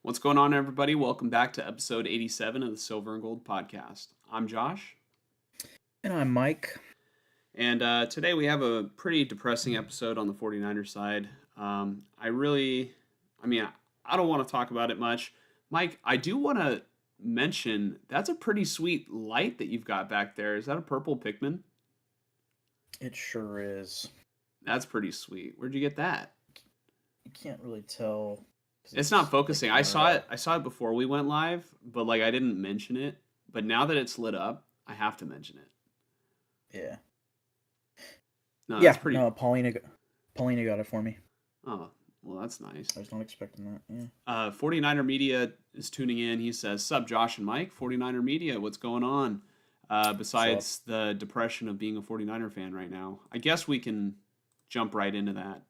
What's going on, everybody? Welcome back to episode 87 of the Silver and Gold podcast. I'm Josh, And I'm Mike. and today we have a pretty depressing episode on the 49ers side. I don't want to talk about it much. Mike, I do want to mention that's a pretty sweet light that you've got back there. Is that a purple Pikmin? It sure is. That's pretty sweet. Where'd you get that? You can't really tell. 'Cause It's not like focusing. I blurred saw it. out. I saw it before we went live, but like I didn't mention it. But now that it's lit up, I have to mention it. Yeah. No, that's Yeah. pretty. No, Paulina got it for me. Oh, well, that's nice. I was not expecting that. Yeah. 49er Media is tuning in. He says, "Sup, Josh and Mike, 49er Media, what's going on?" Besides the depression of being a 49er fan right now. I guess we can jump right into that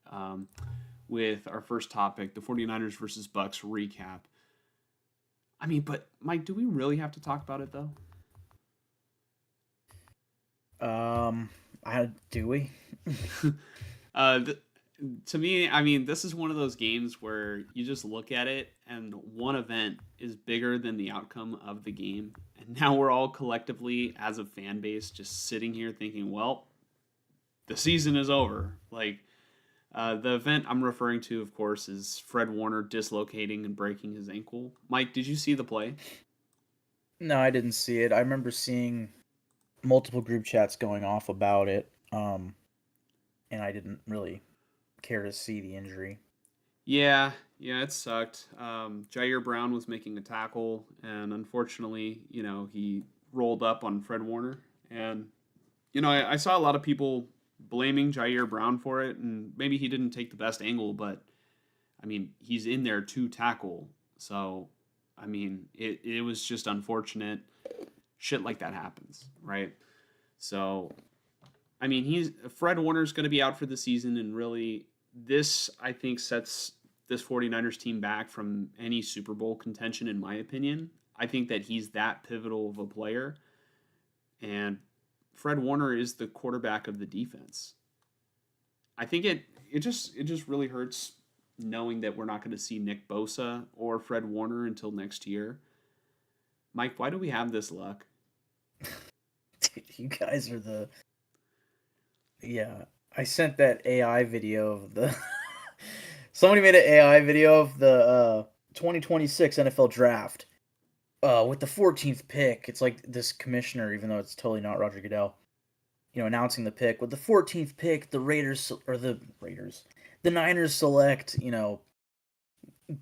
with our first topic, the 49ers versus Bucks recap. I mean, but Mike, do we really have to talk about it, though? Do we? uh, th- to me, I mean, this is one of those games where you just look at it and one event is bigger than the outcome of the game. And now we're all collectively, as a fan base, just sitting here thinking, well, the season is over. Like, the event I'm referring to, of course, is Fred Warner dislocating and breaking his ankle. Mike, did you see the play? No, I didn't see it. I remember seeing multiple group chats going off about it. And I didn't really care to see the injury. Yeah, it sucked. Jair Brown was making a tackle, and unfortunately, he rolled up on Fred Warner. And, I saw a lot of people blaming Jair Brown for it, and maybe he didn't take the best angle, but, I mean, he's in there to tackle. So, I mean, it was just unfortunate. Shit like that happens, right? So, I mean, Fred Warner's going to be out for the season, and really, this, I think, sets this 49ers team back from any Super Bowl contention, in my opinion. I think that he's that pivotal of a player, and Fred Warner is the quarterback of the defense. I think it just really hurts knowing that we're not going to see Nick Bosa or Fred Warner until next year. Mike, why do we have this luck? Dude, you guys are the... Yeah. I sent that AI video of the... Somebody made an AI video of the 2026 NFL draft with the 14th pick. It's like this commissioner, even though it's totally not Roger Goodell, announcing the pick. With the 14th pick, the Niners select,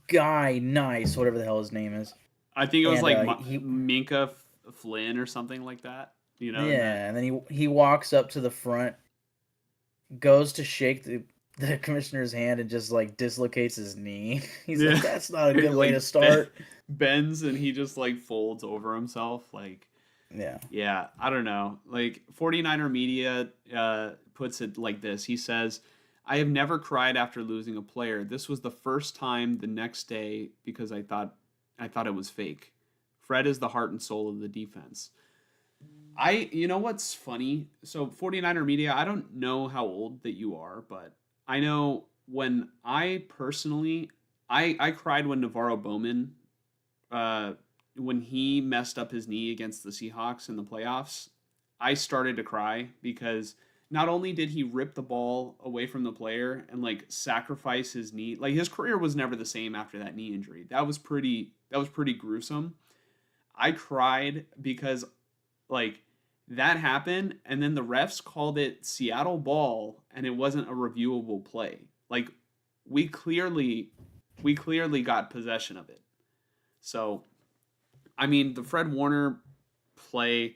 Guy Nice, whatever the hell his name is. I think it was And like Minka Flynn or something like that. Yeah, and then he walks up to the front, goes to shake the commissioner's hand and just like dislocates his knee. He's like, that's not a good way to start. Bends and he just like folds over himself. Like, yeah, I don't know. Like 49er Media puts it like this. He says, "I have never cried after losing a player. This was the first time the next day because I thought it was fake. Fred is the heart and soul of the defense." You know what's funny? So 49er Media, I don't know how old that you are, but I know when I personally, I cried when Navarro Bowman, when he messed up his knee against the Seahawks in the playoffs. I started to cry because not only did he rip the ball away from the player and like sacrifice his knee, like his career was never the same after that knee injury. That was pretty gruesome. I cried because like that happened and then the refs called it Seattle ball and it wasn't a reviewable play. Like we clearly got possession of it. So I mean the Fred Warner play,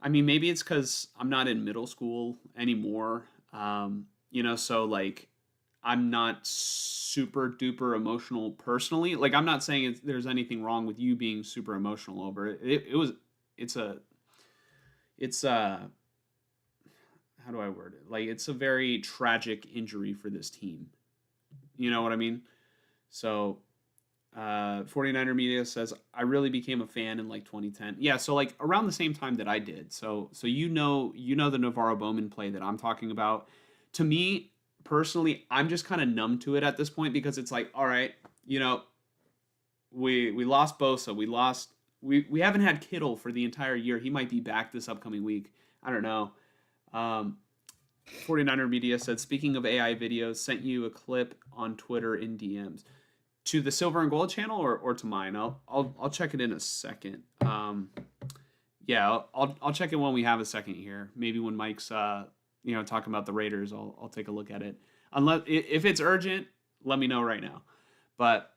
I mean maybe it's cuz I'm not in middle school anymore. So like I'm not super duper emotional personally. Like I'm not saying there's anything wrong with you being super emotional over it. It's how do I word it? Like it's a very tragic injury for this team. You know what I mean? So 49er Media says I really became a fan in like 2010. Yeah, so like around the same time that I did. So you know the Navarro Bowman play that I'm talking about. To me personally, I'm just kind of numb to it at this point because it's like, all right, we lost Bosa. We haven't had Kittle for the entire year. He might be back this upcoming week. I don't know. Um, 49er Media said, speaking of AI videos, sent you a clip on Twitter in DMs. To the Silver and Gold channel or to mine? I'll check it in a second. Yeah, I'll check it when we have a second here. Maybe when Mike's talking about the Raiders, I'll take a look at it. Unless if it's urgent, let me know right now. But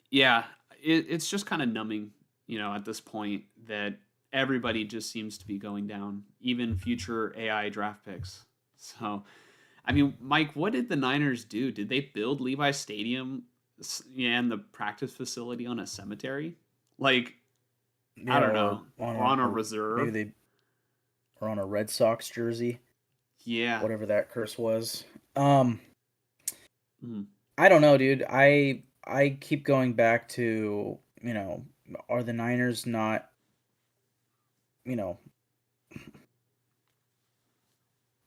yeah, it's just kind of numbing, at this point that everybody just seems to be going down, even future AI draft picks. So, I mean, Mike, what did the Niners do? Did they build Levi Stadium and the practice facility on a cemetery? Like, I Yeah, don't or know, or on a reserve? maybe they or on a Red Sox jersey, Yeah. whatever that curse was. Um, Mhm. I don't know, dude. I keep going back to, are the Niners not, you know,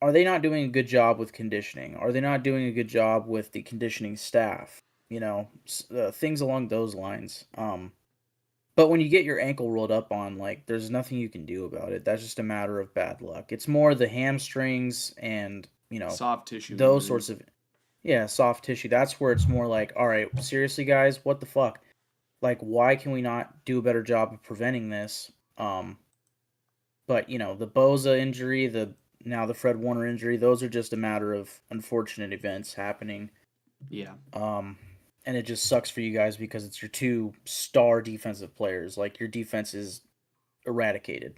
are they not doing a good job with conditioning? Are they not doing a good job with the conditioning staff? Things along those lines. But when you get your ankle rolled up on, like, there's nothing you can do about it. That's just a matter of bad luck. It's more the hamstrings and, Soft tissue those sorts injuries. of, yeah, soft tissue. That's where it's more like, all right, seriously, guys, what the fuck? Like, why can we not do a better job of preventing this? But the Boza injury, the Fred Warner injury, those are just a matter of unfortunate events happening. Yeah. Um, and it just sucks for you guys because it's your two star defensive players. Like, your defense is eradicated.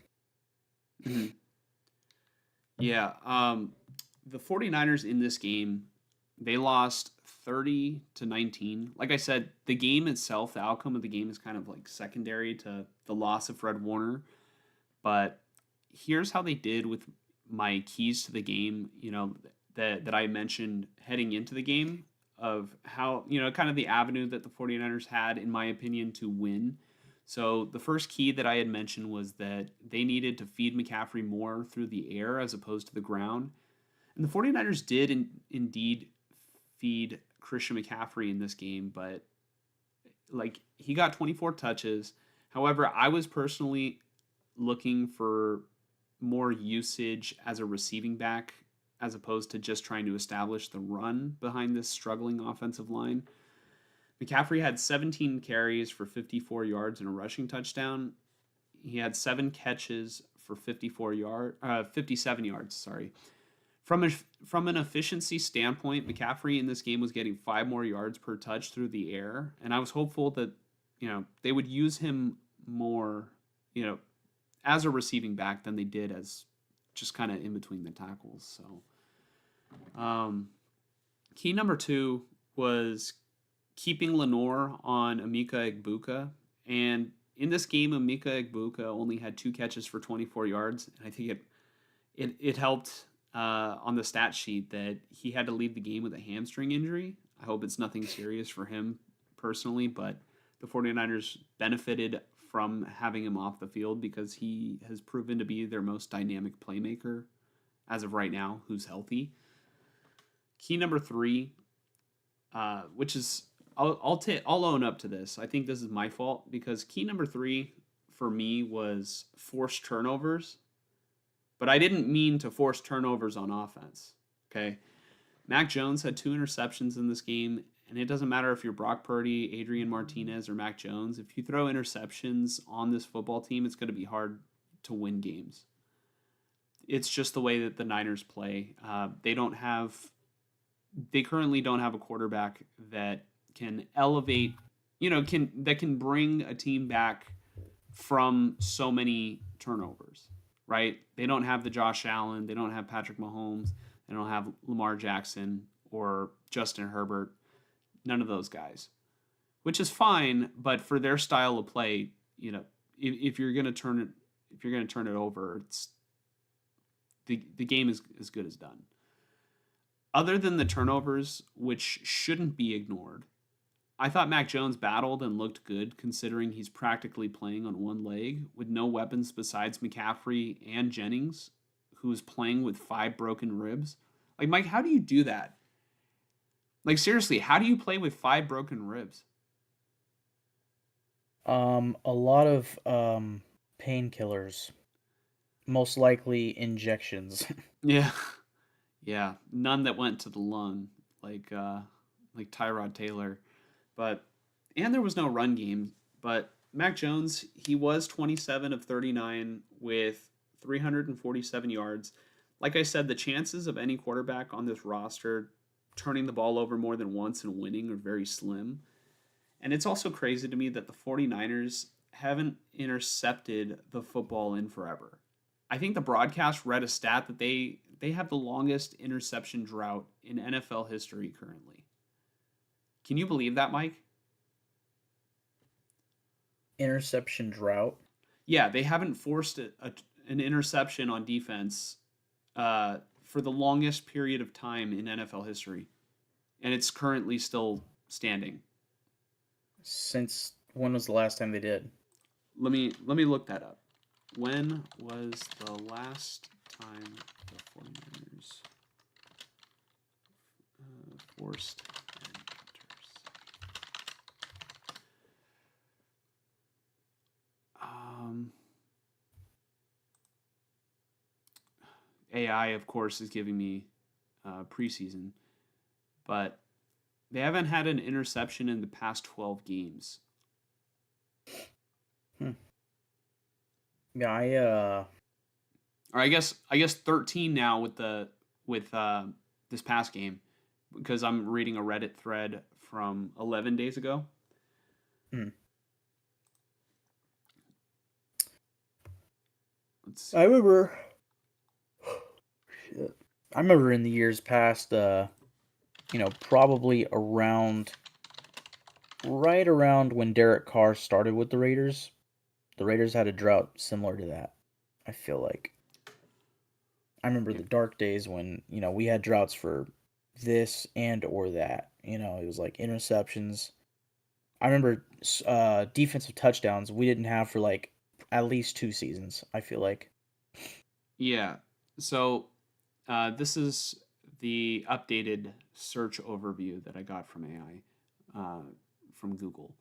Mhm. Yeah. The 49ers in this game, they lost 30-19. Like I said, the game itself, the outcome of the game is kind of like secondary to the loss of Fred Warner. But here's how they did with my keys to the game, that I mentioned heading into the game, of how, kind of the avenue that the 49ers had, in my opinion, to win. So the first key that I had mentioned was that they needed to feed McCaffrey more through the air as opposed to the ground. And the 49ers did indeed feed Christian McCaffrey in this game, but like he got 24 touches. However, I was personally looking for more usage as a receiving back as opposed to just trying to establish the run behind this struggling offensive line. McCaffrey had 17 carries for 54 yards and a rushing touchdown. He had 7 catches for 57 yards. Sorry. From an efficiency standpoint, McCaffrey in this game was getting 5 more yards per touch through the air, and I was hopeful that they would use him more, as a receiving back than they did as just kind of in between the tackles. So, key number 2 was keeping Lenore on Emeka Egbuka. And in this game, Emeka Egbuka only had 2 catches for 24 yards. And I think it helped on the stat sheet that he had to leave the game with a hamstring injury. I hope it's nothing serious for him personally, but the 49ers benefited from having him off the field because he has proven to be their most dynamic playmaker as of right now, who's healthy. Key number 3, which is I'll own up to this. I think this is my fault because key number 3 for me was forced turnovers, but I didn't mean to force turnovers on offense. Okay, Mac Jones had 2 interceptions in this game, and it doesn't matter if you're Brock Purdy, Adrian Martinez, or Mac Jones. If you throw interceptions on this football team, it's going to be hard to win games. It's just the way that the Niners play. They currently don't have a quarterback that can elevate, that can bring a team back from so many turnovers, right? They don't have the Josh Allen, they don't have Patrick Mahomes, they don't have Lamar Jackson or Justin Herbert, none of those guys, which is fine. But for their style of play, if you're going to turn it over, it's the game is as good as done. Other than the turnovers, which shouldn't be ignored, I thought Mac Jones battled and looked good considering he's practically playing on one leg with no weapons besides McCaffrey and Jennings, who's playing with 5 broken ribs. Like, Mike, how do you do that? Like, seriously, how do you play with 5 broken ribs? A lot of painkillers, most likely injections. Yeah. Yeah, none that went to the lung like Tyrod Taylor. But and there was no run game, but Mac Jones, he was 27 of 39 with 347 yards. Like I said, the chances of any quarterback on this roster turning the ball over more than once and winning are very slim. And it's also crazy to me that the 49ers haven't intercepted the football in forever. I think the broadcast read a stat that they have the longest interception drought in NFL history currently. Can you believe that, Mike? Interception drought. Yeah, they haven't forced an interception on defense for the longest period of time in NFL history, and it's currently still standing. Since when was the last time they did? Let me look that up. When was the last time the 49ers forced an interception? AI, of course, is giving me preseason, but they haven't had an interception in the past 12 games. Hmm. Yeah, Or I guess 13 now with this past game because I'm reading a Reddit thread from 11 days ago. hmm. Let's see. I remember. Shit. I remember in the years past, probably right around when Derek Carr started with the Raiders had a drought similar to that. I feel like I remember Yeah. the dark days when we had droughts for this and or that. It was like interceptions. I remember defensive touchdowns we didn't have for like at least 2 seasons. I feel like. Yeah. So this is the updated search overview that I got from AI from Google.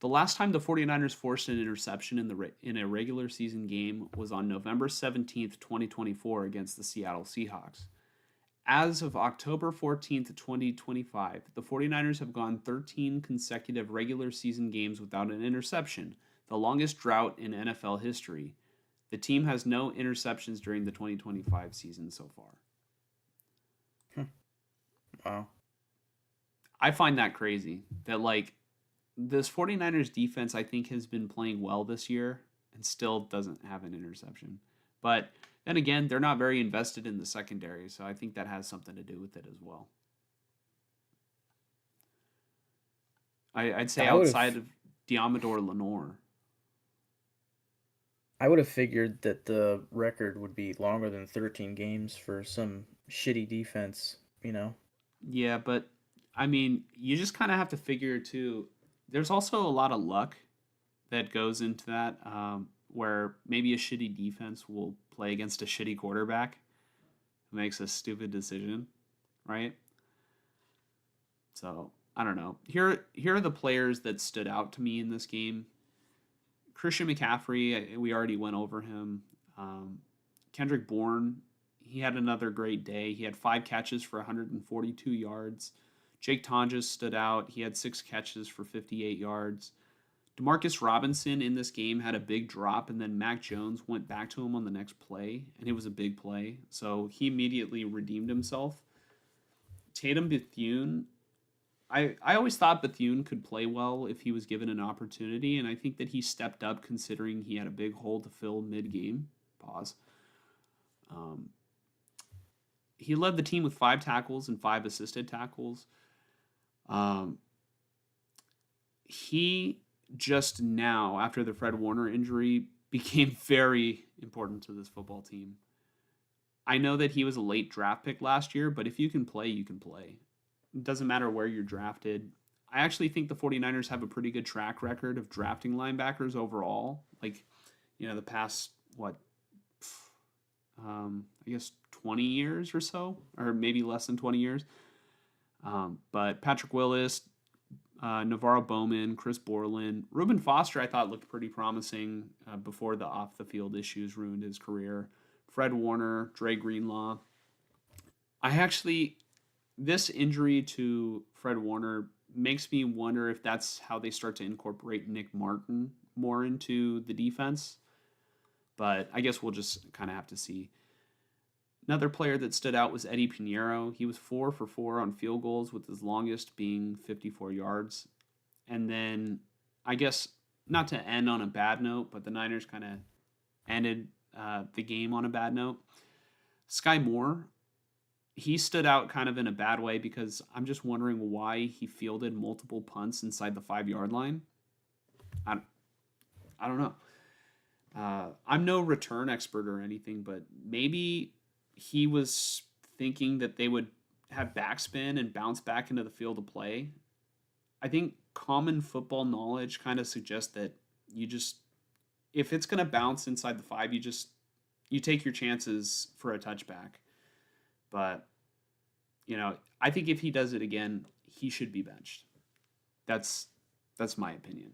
The last time the 49ers forced an interception in a regular season game was on November 17th, 2024 against the Seattle Seahawks. As of October 14th, 2025, the 49ers have gone 13 consecutive regular season games without an interception, the longest drought in NFL history. The team has no interceptions during the 2025 season so far. Wow. I find that crazy that this 49ers defense I think has been playing well this year and still doesn't have an interception. But then again, they're not very invested in the secondary, so I think that has something to do with it as well. I'd say I would outside have of Diamador Lenore. I would have figured that the record would be longer than 13 games for some shitty defense. Yeah, but I mean, you just kind of have to figure too. There's also a lot of luck that goes into that, where maybe a shitty defense will play against a shitty quarterback who makes a stupid decision, right? So I don't know. Here are the players that stood out to me in this game. Christian McCaffrey, we already went over him. Kendrick Bourne, he had another great day. He had 5 catches for 142 yards. Jake Tonjes stood out. He had 6 catches for 58 yards. Demarcus Robinson in this game had a big drop, and then Mac Jones went back to him on the next play, and it was a big play. So he immediately redeemed himself. Tatum Bethune, I always thought Bethune could play well if he was given an opportunity, and I think that he stepped up considering he had a big hole to fill mid game. Pause. Um, he led the team with 5 tackles and 5 assisted tackles. Um, he just now, after the Fred Warner injury, became very important to this football team. I know that he was a late draft pick last year, but if you can play, you can play. It doesn't matter where you're drafted. I actually think the 49ers have a pretty good track record of drafting linebackers overall. The past, I guess 20 years or so, or maybe less than 20 years. But Patrick Willis, Navarro Bowman, Chris Borland. Reuben Foster, I thought looked pretty promising before the off the field issues ruined his career. Fred Warner, Dre Greenlaw. I actually, this injury to Fred Warner makes me wonder if that's how they start to incorporate Nick Martin more into the defense. But I guess we'll just kind of have to see. Another player that stood out was Eddie Pinheiro. He was 4 for 4 on field goals, with his longest being 54 yards. And then, I guess, not to end on a bad note, but the Niners kind of ended the game on a bad note. Sky Moore, he stood out kind of in a bad way because I'm just wondering why he fielded multiple punts inside the 5-yard line. I don't know. I'm no return expert or anything, but maybe he was thinking that they would have backspin and bounce back into the field of play. I think common football knowledge kind of suggests that you just, if it's going to bounce inside the 5, you take your chances for a touchback. But, I think if he does it again, he should be benched. That's my opinion.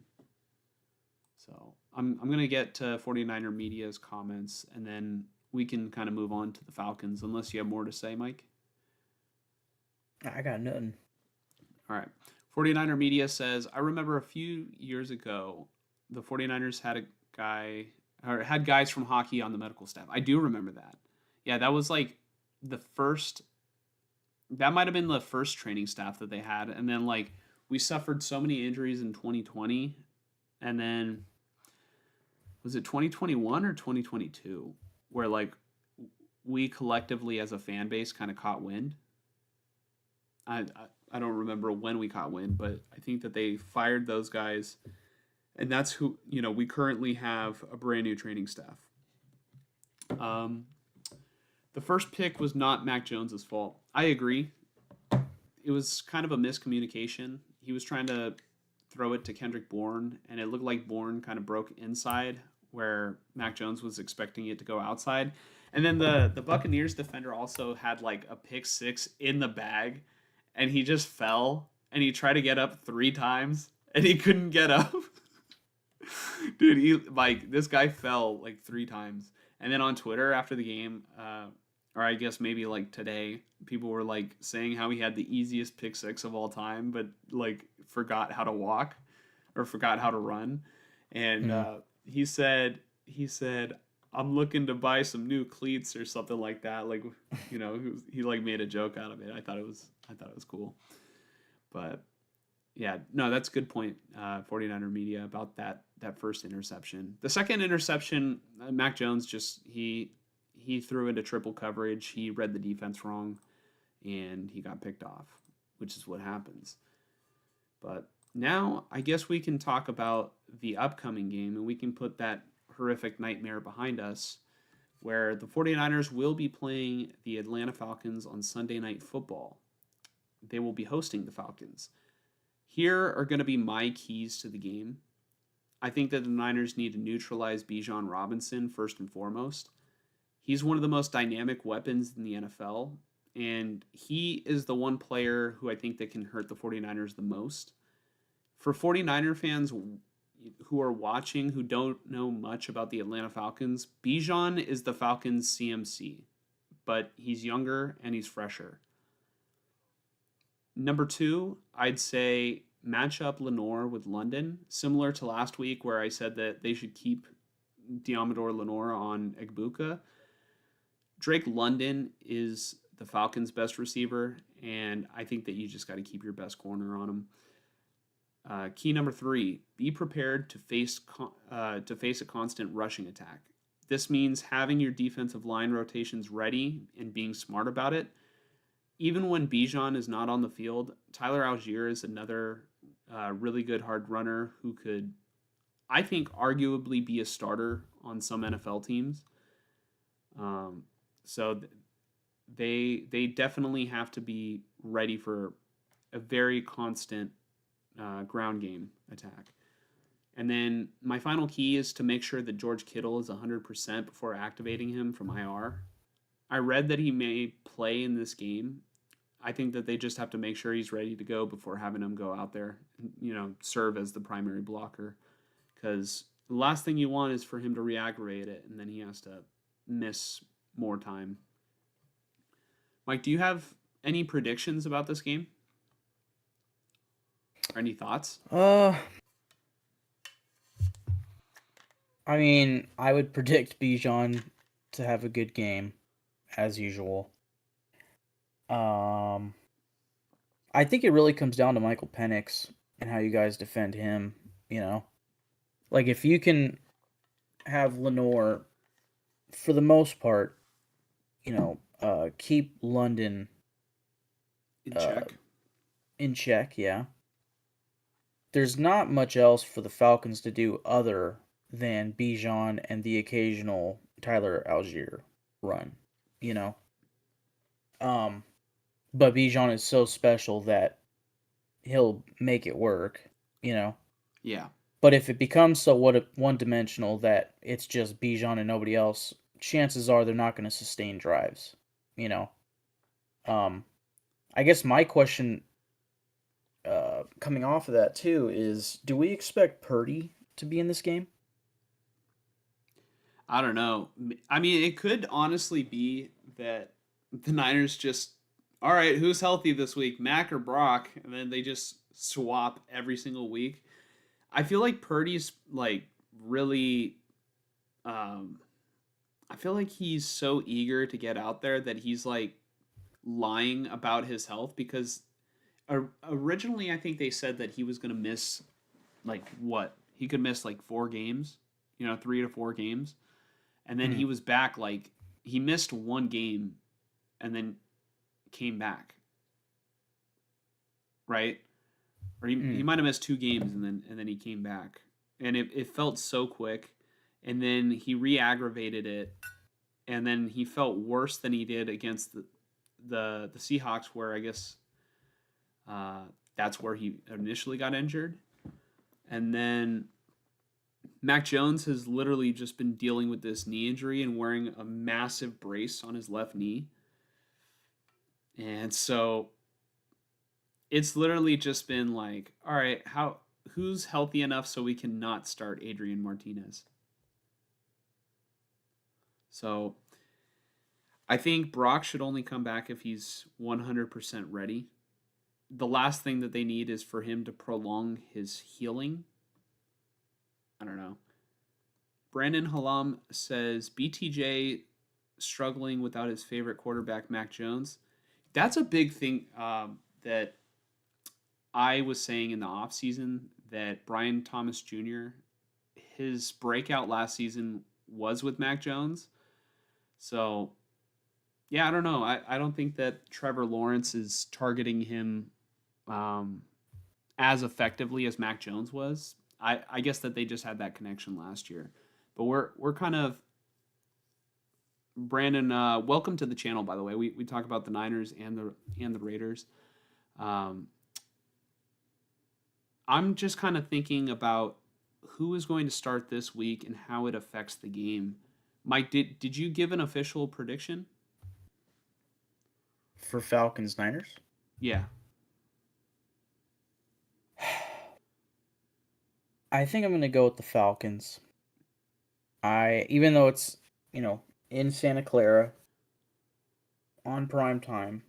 So I'm going to get to 49er Media's comments, and then we can kind of move on to the Falcons, unless you have more to say, Mike. I got nothing. All right. 49er Media says, I remember a few years ago, the 49ers had had guys from hockey on the medical staff. I do remember that. Yeah, that was like that might have been the first training staff that they had. And then we suffered so many injuries in 2020. And then was it 2021 or 2022 where we collectively as a fan base kind of caught wind? I don't remember when we caught wind, but I think that they fired those guys, and that's who we currently have a brand new training staff. The first pick was not Mac Jones's fault. I agree. It was kind of a miscommunication. He was trying to throw it to Kendrick Bourne, and it looked like Bourne kind of broke inside where Mac Jones was expecting it to go outside. And then the Buccaneers defender also had a pick 6 in the bag, and he just fell, and he tried to get up 3 times, and he couldn't get up. Dude, this guy fell 3 times. And then on Twitter after the game, or I guess maybe today, people were saying how he had the easiest pick 6 of all time, but forgot how to walk or forgot how to run. And he said, I'm looking to buy some new cleats or something like that. He made a joke out of it. I thought it was cool. But yeah, no, that's a good point. 49er Media about that first interception. The second interception, Mac Jones he threw into triple coverage. He read the defense wrong, and he got picked off, which is what happens. But now I guess we can talk about the upcoming game, and we can put that horrific nightmare behind us, where the 49ers will be playing the Atlanta Falcons on Sunday Night Football. They will be hosting the Falcons. Here are going to be my keys to the game. I think that the Niners need to neutralize Bijan Robinson first and foremost. He's one of the most dynamic weapons in the NFL, and he is the one player who I think that can hurt the 49ers the most. For 49er fans who are watching who don't know much about the Atlanta Falcons, Bijan is the Falcons' CMC, but he's younger and he's fresher. Number 2, I'd say match up Lenore with London, similar to last week where I said that they should keep Diamador Lenore on Egbuka. Drake London is the Falcons' best receiver, and I think that you just got to keep your best corner on him. Key number 3, be prepared to face a constant rushing attack. This means having your defensive line rotations ready and being smart about it. Even when Bijan is not on the field, Tyler Algier is another really good hard runner who could, I think, arguably be a starter on some NFL teams. So they definitely have to be ready for a very constant ground game attack. And then my final key is to make sure that George Kittle is 100% before activating him from IR. I read that he may play in this game. I think that they just have to make sure he's ready to go before having him go out there and, serve as the primary blocker. Because the last thing you want is for him to re-aggravate it, and then he has to miss more time. Mike, do you have any predictions about this game? Or any thoughts? I mean, I would predict Bijan to have a good game, as usual. I think it really comes down to Michael Penix and how you guys defend him, Like, if you can have Lenore, for the most part, keep London In check? in check, yeah. There's not much else for the Falcons to do other than Bijan and the occasional Tyler Algier run, you know. But Bijan is so special that he'll make it work. Yeah. But if it becomes so one-dimensional that it's just Bijan and nobody else, chances are they're not going to sustain drives, you know. I guess my question coming off of that too is, do we expect Purdy to be in this game? I don't know. I mean, it could honestly be that the Niners just, all right, who's healthy this week, Mac or Brock? And then they just swap every single week. I feel like Purdy's like really, I feel like he's so eager to get out there that he's like lying about his health because originally I think they said that he was going to miss like what? He could miss like 4 games, 3 to 4 games. And then he was back like he missed 1 game and then came back. Right? Or he might have missed 2 games and then he came back. And it felt so quick. And then he re-aggravated it. And then he felt worse than he did against the Seahawks, where I guess that's where he initially got injured. And then Mac Jones has literally just been dealing with this knee injury and wearing a massive brace on his left knee. And so it's literally just been like, all right, who's healthy enough so we can not start Adrian Martinez? So I think Brock should only come back if he's 100% ready. The last thing that they need is for him to prolong his healing. I don't know. Brandon Halam says BTJ struggling without his favorite quarterback, Mac Jones. That's a big thing that I was saying in the offseason, that Brian Thomas Jr., his breakout last season was with Mac Jones. So, yeah, I don't know. I don't think that Trevor Lawrence is targeting him as effectively as Mac Jones was. I guess that they just had that connection last year. But we're kind of Brandon, welcome to the channel, by the way. We talk about the Niners and the Raiders. I'm just kind of thinking about who is going to start this week and how it affects the game. Mike, did you give an official prediction? For Falcons Niners? Yeah. I think I'm going to go with the Falcons. Even though it's, in Santa Clara on prime time,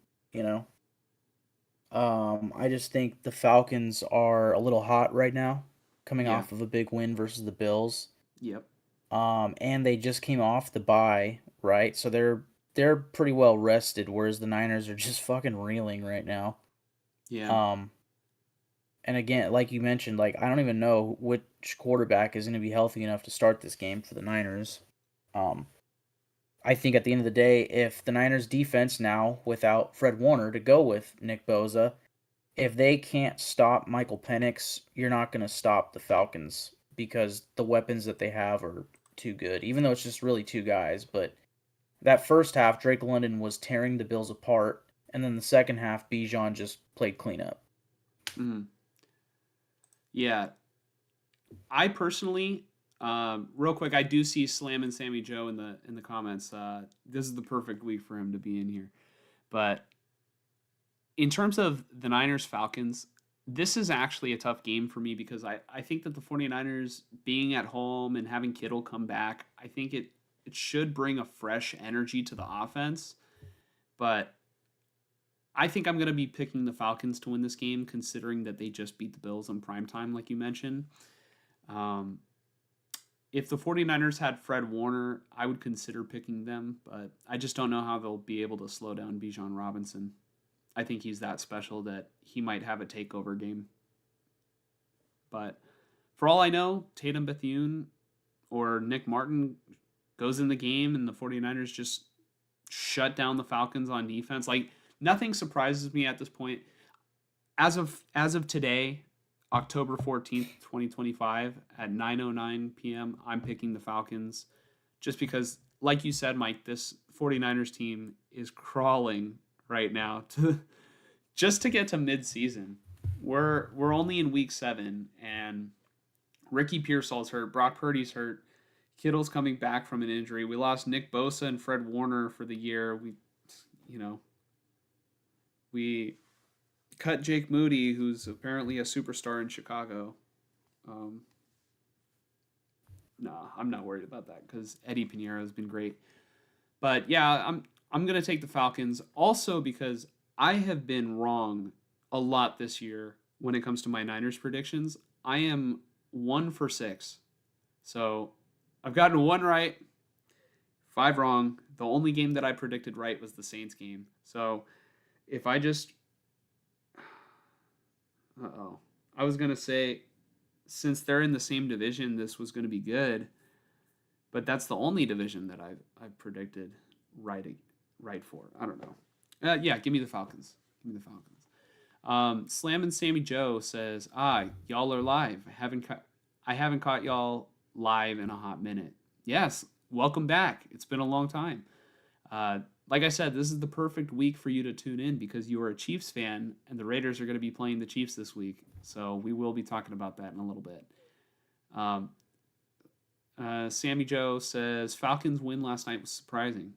I just think the Falcons are a little hot right now, coming Yeah. off of a big win versus the Bills. Yep. And they just came off the bye, right? So they're pretty well rested, whereas the Niners are just fucking reeling right now. Yeah. And again, like you mentioned, like I don't even know which quarterback is going to be healthy enough to start this game for the Niners. I think at the end of the day, if the Niners defense now, without Fred Warner to go with Nick Bosa, if they can't stop Michael Penix, you're not going to stop the Falcons because the weapons that they have are too good, even though it's just really 2 guys. But that first half, Drake London was tearing the Bills apart, and then the second half, Bijan just played cleanup. Mm-hmm. Yeah. I personally, real quick, I do see Slam and Sammy Joe in the comments. This is the perfect week for him to be in here. But In terms of the Niners Falcons, this is actually a tough game for me because I think that the 49ers being at home and having Kittle come back, I think it should bring a fresh energy to the offense. But I think I'm going to be picking the Falcons to win this game, considering that they just beat the Bills on prime time, like you mentioned. Um, if the 49ers had Fred Warner, I would consider picking them, but I just don't know how they'll be able to slow down Bijan Robinson. I think he's that special that he might have a takeover game. But for all I know, Tatum Bethune or Nick Martin goes in the game and the 49ers just shut down the Falcons on defense. Like nothing surprises me at this point. As of today, October 14th, 2025 at 9:09 p.m., I'm picking the Falcons just because like you said, Mike, this 49ers team is crawling right now to just to get to midseason. We're only in week 7 and Ricky Pearsall's hurt, Brock Purdy's hurt, Kittle's coming back from an injury. We lost Nick Bosa and Fred Warner for the year. You know, we cut Jake Moody, who's apparently a superstar in Chicago. Um, no, I'm not worried about that because Eddie Pinheiro has been great. But yeah, I'm gonna take the Falcons also because I have been wrong a lot this year when it comes to my Niners predictions. I am 1 for 6, so I've gotten 1 right, 5 wrong. The only game that I predicted right was the Saints game. So if I just, I was gonna say since they're in the same division, this was gonna be good, but that's the only division that I've predicted right right for. I don't know. Yeah, give me the Falcons. Give me the Falcons. Slam and Sammy Joe says, y'all are live. I haven't caught y'all live in a hot minute. Yes, welcome back. It's been a long time. Like I said, this is the perfect week for you to tune in because you are a Chiefs fan and the Raiders are going to be playing the Chiefs this week. So we will be talking about that in a little bit. Sammy Joe says, Falcons win last night was surprising.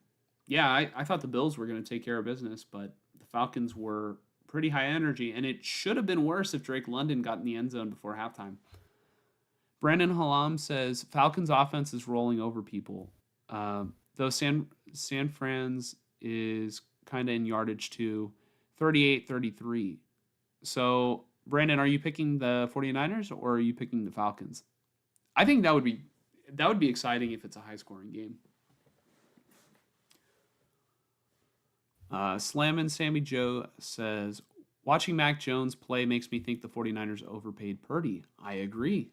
Yeah, I thought the Bills were going to take care of business, but the Falcons were pretty high energy, and it should have been worse if Drake London got in the end zone before halftime. Brandon Halam says, Falcons offense is rolling over people. Though San Fran's is kind of in yardage too, 38-33. So, Brandon, are you picking the 49ers or are you picking the Falcons? I think that would be exciting if it's a high-scoring game. Slammin' Sammy Joe says, watching Mac Jones play makes me think the 49ers overpaid Purdy. I agree.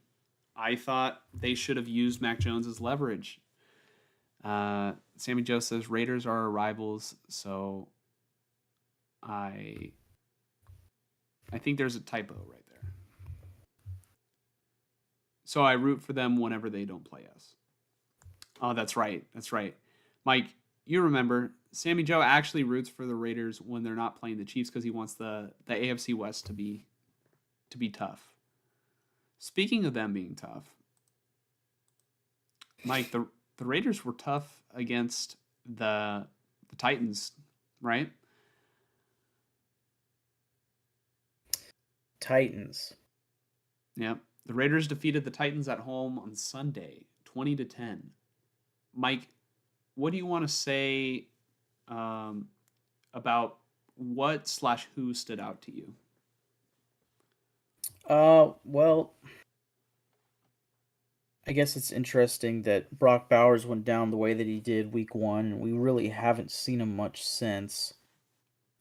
I thought they should have used Mac Jones as leverage. Sammy Joe says, Raiders are our rivals, so I think there's a typo right there. So I root for them whenever they don't play us. Oh, that's right. That's right. Mike, you remember, Sammy Joe actually roots for the Raiders when they're not playing the Chiefs because he wants the AFC West to be tough. Speaking of them being tough, Mike, the Raiders were tough against the Titans, right? Titans. Yep. The Raiders defeated the Titans at home on Sunday, 20-10. Mike, what do you want to say about what/who stood out to you? Well, I guess it's interesting that Brock Bowers went down the way that he did week 1, and we really haven't seen him much since.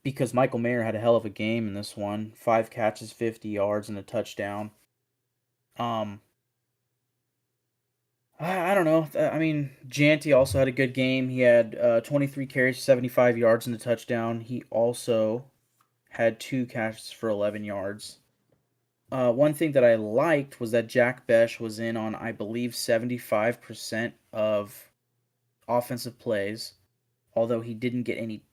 Because Michael Mayer had a hell of a game in this one. 5 catches, 50 yards, and a touchdown. I don't know. I mean, Janty also had a good game. He had 23 carries, 75 yards, and a touchdown. He also had 2 catches for 11 yards. One thing that I liked was that Jack Besh was in on, I believe, 75% of offensive plays, although he didn't get any.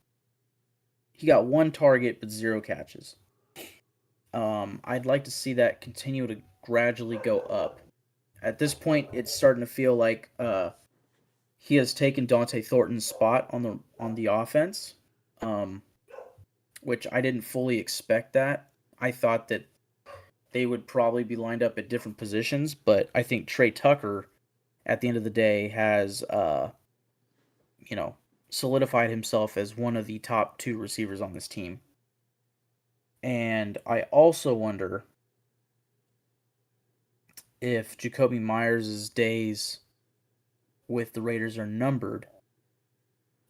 He got 1 target but 0 catches. I'd like to see that continue to gradually go up. At this point, it's starting to feel like he has taken Dante Thornton's spot on the offense. which I didn't fully expect that. I thought that they would probably be lined up at different positions, but I think Trey Tucker, at the end of the day, has you know, solidified himself as one of the top two receivers on this team. And I also wonder if Jacoby Myers' days with the Raiders are numbered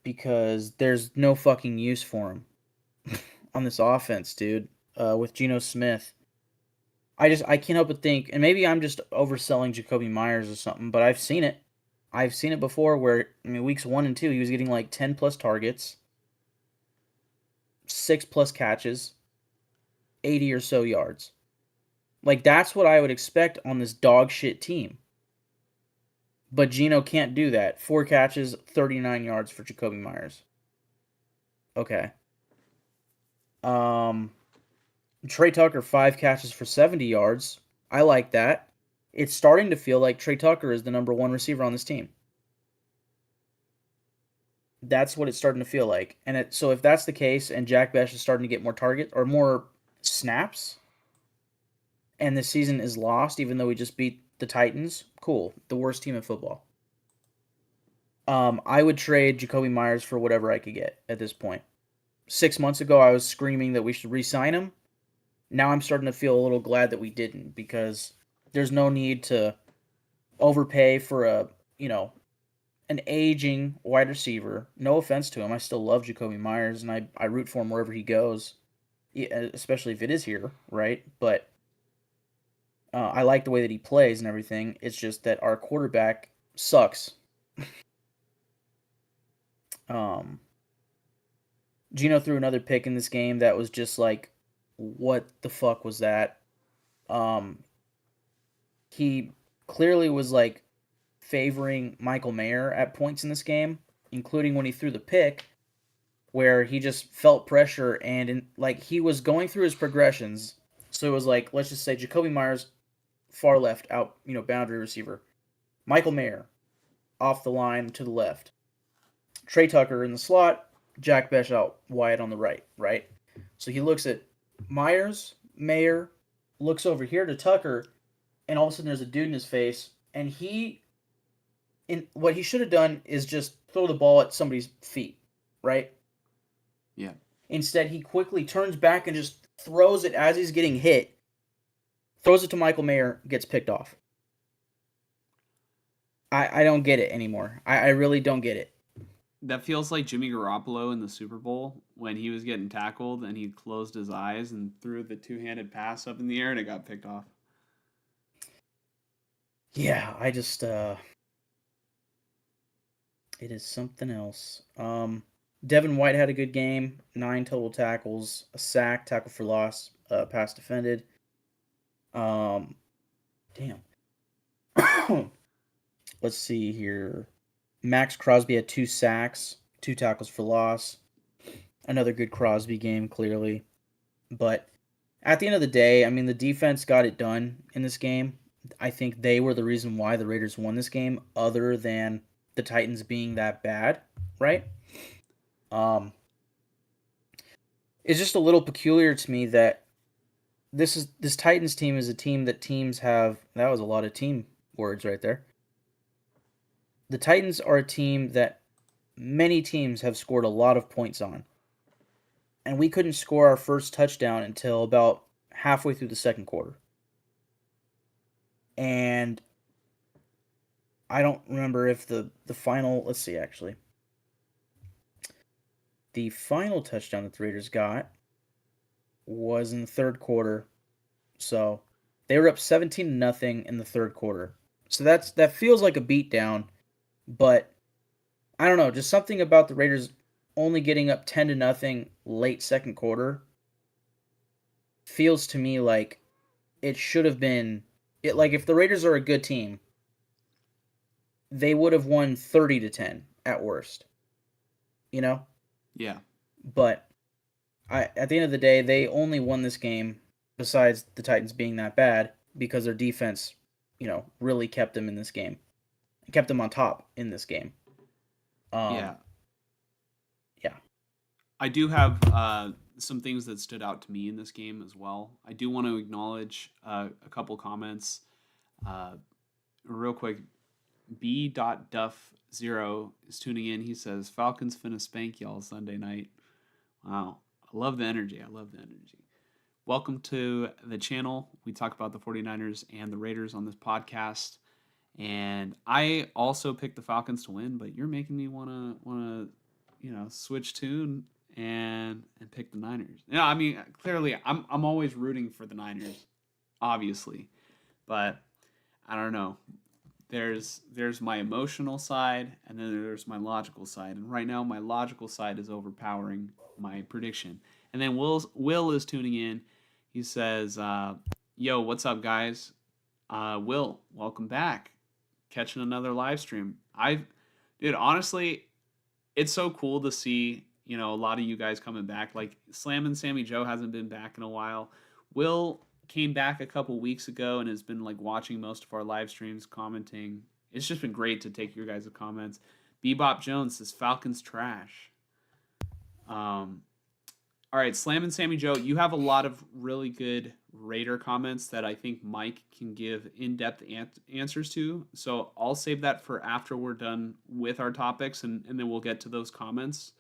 because there's no fucking use for him on this offense, dude. With Geno Smith, I can't help but think, and maybe I'm just overselling Jacoby Myers or something, but I've seen it. I've seen it before where, I mean, weeks 1 and 2, he was getting like 10 plus targets, 6 plus catches, 80 or so yards. Like, that's what I would expect on this dog shit team. But Geno can't do that. 4 catches, 39 yards for Jacoby Myers. Okay. Trey Tucker, 5 catches for 70 yards. I like that. It's starting to feel like Trey Tucker is the number one receiver on this team. That's what it's starting to feel like. So if that's the case, and Jack Bech is starting to get more target or more snaps, and the season is lost, even though we just beat the Titans, cool. The worst team in football. I would trade Jacoby Myers for whatever I could get at this point. 6 months ago, I was screaming that we should re-sign him. Now I'm starting to feel a little glad that we didn't, because there's no need to overpay for an aging wide receiver. No offense to him. I still love Jacoby Myers, and I root for him wherever he goes, especially if it is here, right? But I like the way that he plays and everything. It's just that our quarterback sucks. Geno threw another pick in this game that was just like, what the fuck was that? He clearly was like favoring Michael Mayer at points in this game, including when he threw the pick, where he just felt pressure and like he was going through his progressions. So it was like, let's just say Jacoby Myers, far left, out, boundary receiver. Michael Mayer, off the line to the left. Trey Tucker in the slot, Jack Bech out wide on the right? So he looks at Myers, Mayer, looks over here to Tucker, and all of a sudden there's a dude in his face, and what he should have done is just throw the ball at somebody's feet, right? Yeah. Instead, he quickly turns back and just throws it as he's getting hit, throws it to Michael Mayer, gets picked off. I don't get it anymore. I really don't get it. That feels like Jimmy Garoppolo in the Super Bowl when he was getting tackled and he closed his eyes and threw the two-handed pass up in the air and it got picked off. Yeah, I just it is something else. Devin White had a good game, 9 total tackles, a sack, tackle for loss, pass defended. Damn. Let's see here. Max Crosby had 2 sacks, 2 tackles for loss. Another good Crosby game, clearly. But at the end of the day, I mean, the defense got it done in this game. I think they were the reason why the Raiders won this game, other than the Titans being that bad, right? It's just a little peculiar to me that this Titans team is a team that teams have. That was a lot of team words right there. The Titans are a team that many teams have scored a lot of points on. And we couldn't score our first touchdown until about halfway through the second quarter. And I don't remember if the final, let's see actually. The final touchdown that the Raiders got was in the third quarter. So they were up 17-0 in the third quarter. So that feels like a beatdown, but I don't know, just something about the Raiders only getting up 10-0 late second quarter feels to me like it should have been like if the Raiders are a good team, they would have won 30-10 at worst. Yeah. But at the end of the day, they only won this game, besides the Titans being that bad, because their defense, really kept them in this game. Kept them on top in this game. Yeah. Yeah. I do have some things that stood out to me in this game as well. I do want to acknowledge a couple comments. Real quick, B.Duff0 is tuning in. He says, Falcons finna spank y'all Sunday night. Wow. I love the energy. Welcome to the channel. We talk about the 49ers and the Raiders on this podcast. And I also picked the Falcons to win, but you're making me want to switch tune and pick the Niners. Yeah, I mean, clearly I'm always rooting for the Niners, obviously. But I don't know. There's my emotional side, and then there's my logical side. And right now, my logical side is overpowering my prediction. And then Will is tuning in. He says, "Yo, what's up, guys? Will, welcome back. Catching another live stream. Dude, honestly, it's so cool to see a lot of you guys coming back. Like Slam and Sammy Joe hasn't been back in a while. Will came back a couple weeks ago and has been like watching most of our live streams, commenting. It's just been great to take your guys' comments. Bebop Jones says Falcons trash. All right, Slam and Sammy Joe, you have a lot of really good Raider comments that I think Mike can give in-depth answers to. So I'll save that for after we're done with our topics, and then we'll get to those comments.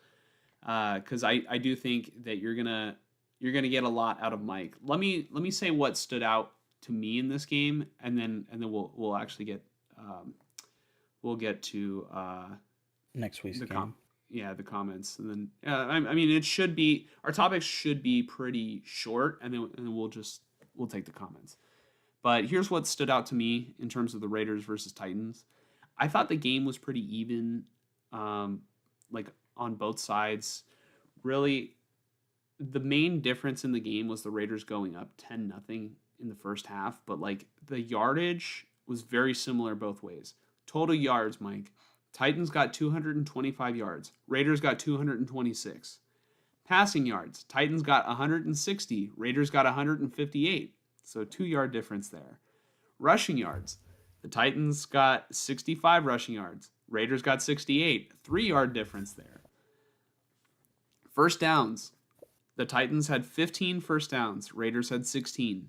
Because I do think that you're gonna get a lot out of Mike. Let me say what stood out to me in this game, and then we'll actually get to next week's game. The comments, and then I mean it should be, our topics should be pretty short, and then we'll take the comments. But here's what stood out to me in terms of the Raiders versus Titans. I thought the game was pretty even, like on both sides. Really, the main difference in the game was the Raiders going up 10-0 in the first half, but like the yardage was very similar both ways. Total yards, Mike. Titans got 225 yards. Raiders got 226. Passing yards. Titans got 160. Raiders got 158. So 2-yard difference there. Rushing yards. The Titans got 65 rushing yards. Raiders got 68. 3-yard difference there. First downs. The Titans had 15 first downs. Raiders had 16.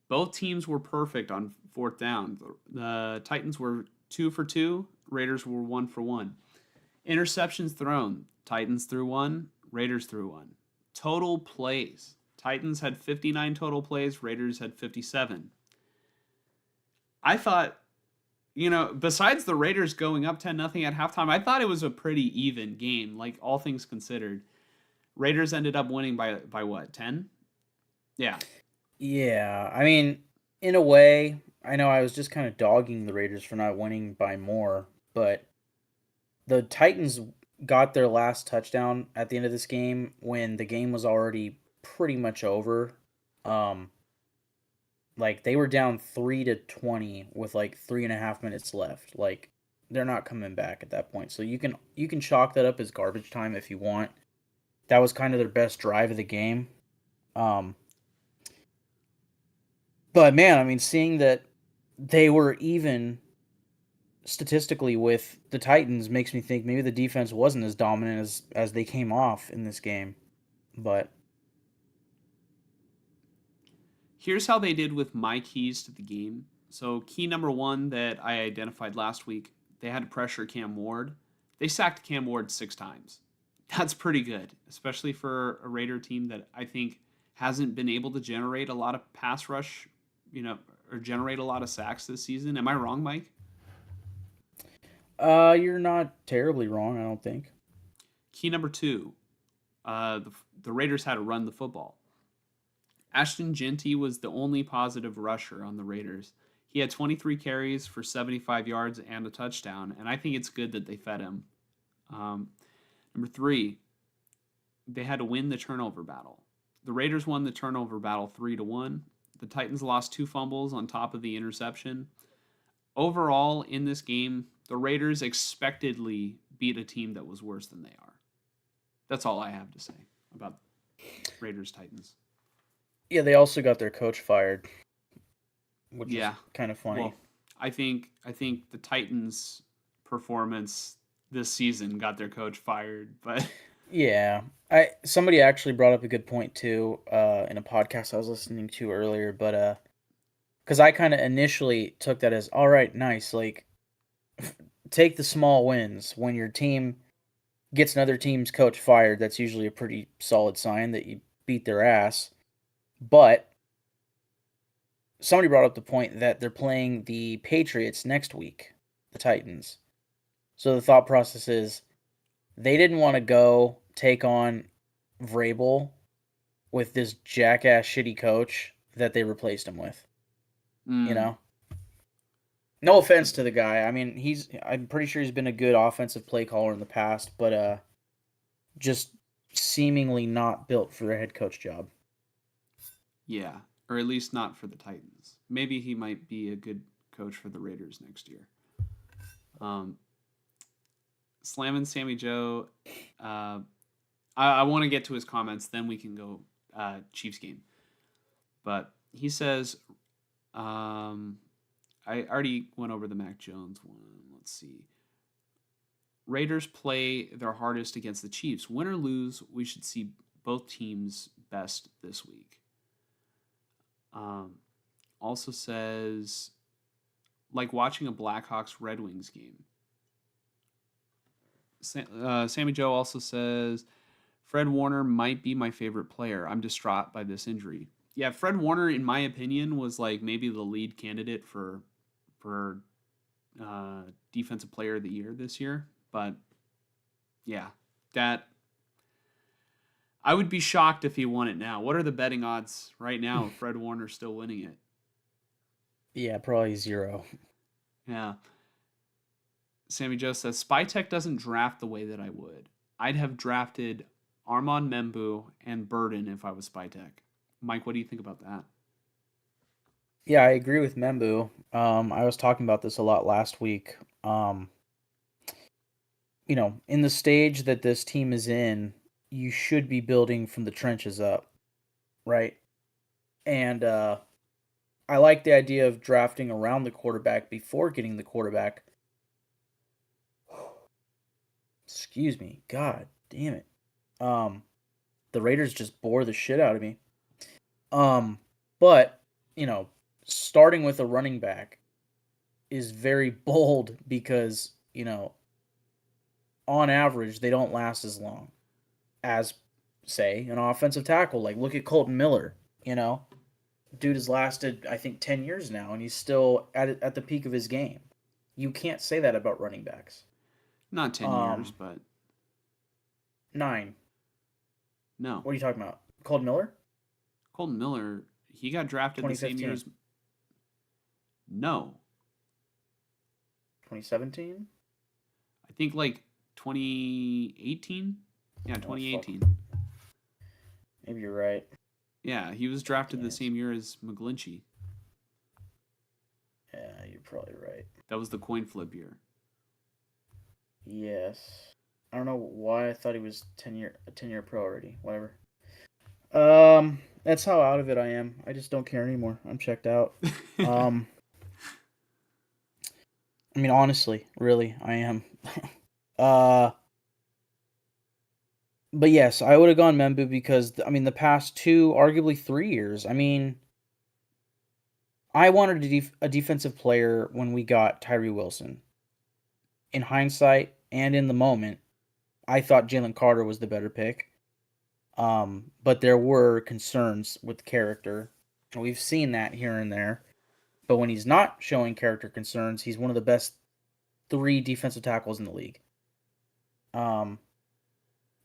Both teams were perfect on fourth down. The Titans were 2 for 2. Raiders were 1 for 1. Interceptions thrown. Titans threw 1. Raiders threw 1. Total plays. Titans had 59 total plays. Raiders had 57. I thought, besides the Raiders going up 10-0 at halftime, I thought it was a pretty even game, like all things considered. Raiders ended up winning by what, 10? Yeah. Yeah, I mean, in a way, I know I was just kind of dogging the Raiders for not winning by more, but the Titans got their last touchdown at the end of this game when the game was already pretty much over. Like they were down 3-20 with like 3.5 minutes left. Like they're not coming back at that point. So you can chalk that up as garbage time if you want. That was kind of their best drive of the game. But man, I mean, seeing that they were even statistically with the Titans makes me think maybe the defense wasn't as dominant as they came off in this game. But here's how they did with my keys to the game. So key number 1 that I identified last week, they had to pressure Cam Ward. They sacked Cam Ward 6 times. That's pretty good, especially for a Raider team that I think hasn't been able to generate a lot of pass rush, or generate a lot of sacks this season. Am I wrong, Mike? You're not terribly wrong, I don't think. Key number 2, the Raiders had to run the football. Ashton Jeanty was the only positive rusher on the Raiders. He had 23 carries for 75 yards and a touchdown, and I think it's good that they fed him. Number 3, they had to win the turnover battle. The Raiders won the turnover battle 3-1. The Titans lost 2 fumbles on top of the interception. Overall, in this game, the Raiders expectedly beat a team that was worse than they are. That's all I have to say about Raiders-Titans. Yeah, they also got their coach fired, which is kind of funny. Well, I think the Titans' performance this season got their coach fired, but Yeah. Somebody actually brought up a good point too, in a podcast I was listening to earlier, but because I kind of initially took that as all right, nice, like take the small wins when your team gets another team's coach fired. That's usually a pretty solid sign that you beat their ass. But somebody brought up the point that they're playing the Patriots next week, the Titans. So the thought process is they didn't want to go take on Vrabel with this jackass shitty coach that they replaced him with. You Mm, know, no offense to the guy. I mean, I'm pretty sure he's been a good offensive play caller in the past, but just seemingly not built for a head coach job. yeah, or at least not for the Titans. Maybe he might be a good coach for the Raiders next year. Um, Slamming Sammy Joe. Uh, I want to get to his comments, then we can go Chiefs game. But he says, I already went over the Mac Jones one. Let's see. Raiders play their hardest against the Chiefs. Win or lose, we should see both teams' best this week. Um, Also says, like watching a Blackhawks Red Wings game. Sammy Joe also says, Fred Warner might be my favorite player. I'm distraught by this injury. Yeah, Fred Warner, in my opinion, was like maybe the lead candidate for defensive player of the year this year. But yeah, that I would be shocked if he won it now. What are the betting odds right now of Fred Warner still winning it? Yeah, probably zero. Yeah. Sammy Joe says Spytech doesn't draft the way that I would. I'd have drafted Armand Membu and Burden if I was Spytech. Mike, what do you think about that? Yeah, I agree with Membu. I was talking about this a lot last week. In the stage that this team is in, you should be building from the trenches up, right? And I like the idea of drafting around the quarterback before getting the quarterback. Excuse me. God damn it. Um, the Raiders just bore the shit out of me. Um, but, you know, starting with a running back is very bold because, on average, they don't last as long as, say, an offensive tackle. Like, look at Colton Miller, you know? Dude has lasted, I think, 10 years now, and he's still at the peak of his game. You can't say that about running backs. Not 10 years, Um, but 9. no. What are you talking about? Colton Miller? Colton Miller, he got drafted the same year 2015. as. No. 2017? I think like 2018. Yeah, Oh, fuck. 2018. Maybe you're right. Yeah, he was drafted Damn the it. same year as McGlinchey. Yeah, you're probably right. That was the coin flip year. Yes. I don't know why I thought he was 10-year pro already. Whatever. That's how out of it I am. I just don't care anymore. I'm checked out. Um, I mean, honestly, really, I am. uh, but yes, I would have gone Membu because I mean, the past 2, arguably 3 years. I mean, I wanted a defensive player when we got Tyree Wilson. In hindsight and in the moment, I thought Jalen Carter was the better pick. But there were concerns with character. We've seen that here and there. But when he's not showing character concerns, he's one of the best 3 defensive tackles in the league. Um,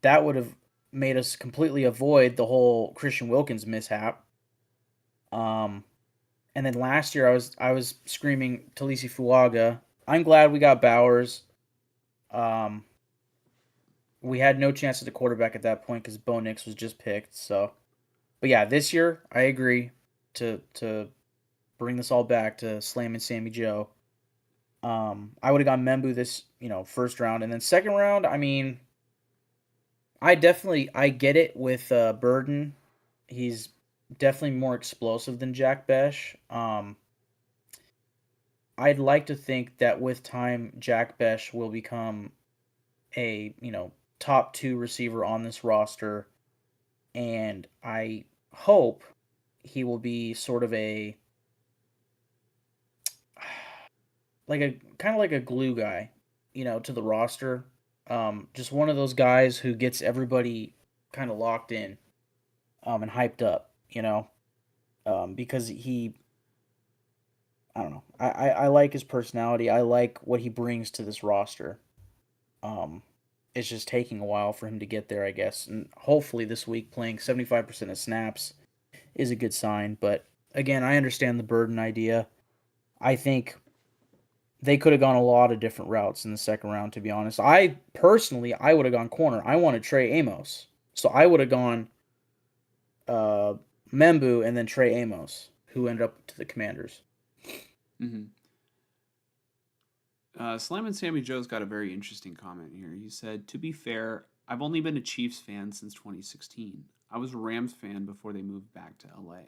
that would have made us completely avoid the whole Christian Wilkins mishap. Um, and then last year I was screaming Talisi Fuaga. I'm glad we got Bowers. Um, we had no chance at the quarterback at that point because Bo Nix was just picked. So, but yeah, this year I agree to bring this all back to Slam and Sammy Joe. I would have gone Membu this first round, and then second round. I mean, I get it with Burden. He's definitely more explosive than Jack Besh. I'd like to think that with time, Jack Besh will become a top 2 receiver on this roster, and I hope he will be sort of a like a kind of like a glue guy, to the roster. Just one of those guys who gets everybody kind of locked in, and hyped up, because I don't know. I like his personality. I like what he brings to this roster. Um, it's just taking a while for him to get there, I guess. And hopefully this week playing 75% of snaps is a good sign. But again, I understand the burden idea. I think they could have gone a lot of different routes in the second round, to be honest. I would have gone corner. I wanted Trey Amos. So I would have gone uh, Membu and then Trey Amos, who ended up to the Commanders. Mm-hmm. Slam and Sammy Joe's got a very interesting comment here. He said, "To be fair, I've only been a Chiefs fan since 2016. I was a Rams fan before they moved back to LA.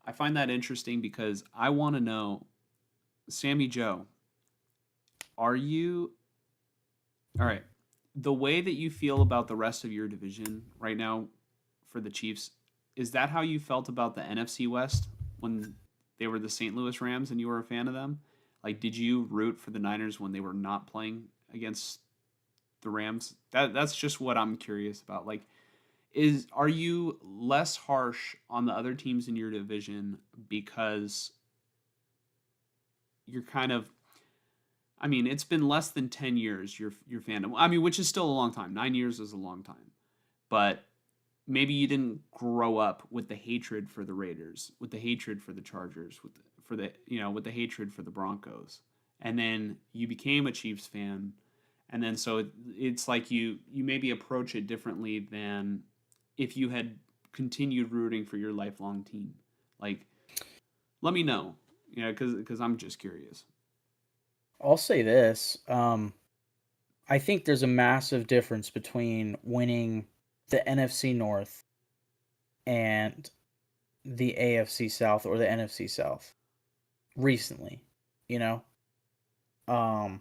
I find that interesting because I want to know, Sammy Joe, are you all right? The way that you feel about the rest of your division right now for the Chiefs, is that how you felt about the NFC West when they were the St. Louis Rams and you were a fan of them? Like, did you root for the Niners when they were not playing against the Rams? That's just what I'm curious about. Like, are you less harsh on the other teams in your division because you're kind of, I mean, it's been less than 10 years your fandom. I mean, which is still a long time. 9 years is a long time. But maybe you didn't grow up with the hatred for the Raiders, with the hatred for the Chargers, with the hatred for the Broncos. And then you became a Chiefs fan, and then so it's like you maybe approach it differently than if you had continued rooting for your lifelong team. Like, let me know, because I'm just curious. I'll say this. I think there's a massive difference between winning the NFC North and the AFC South or the NFC South recently, you know? Um,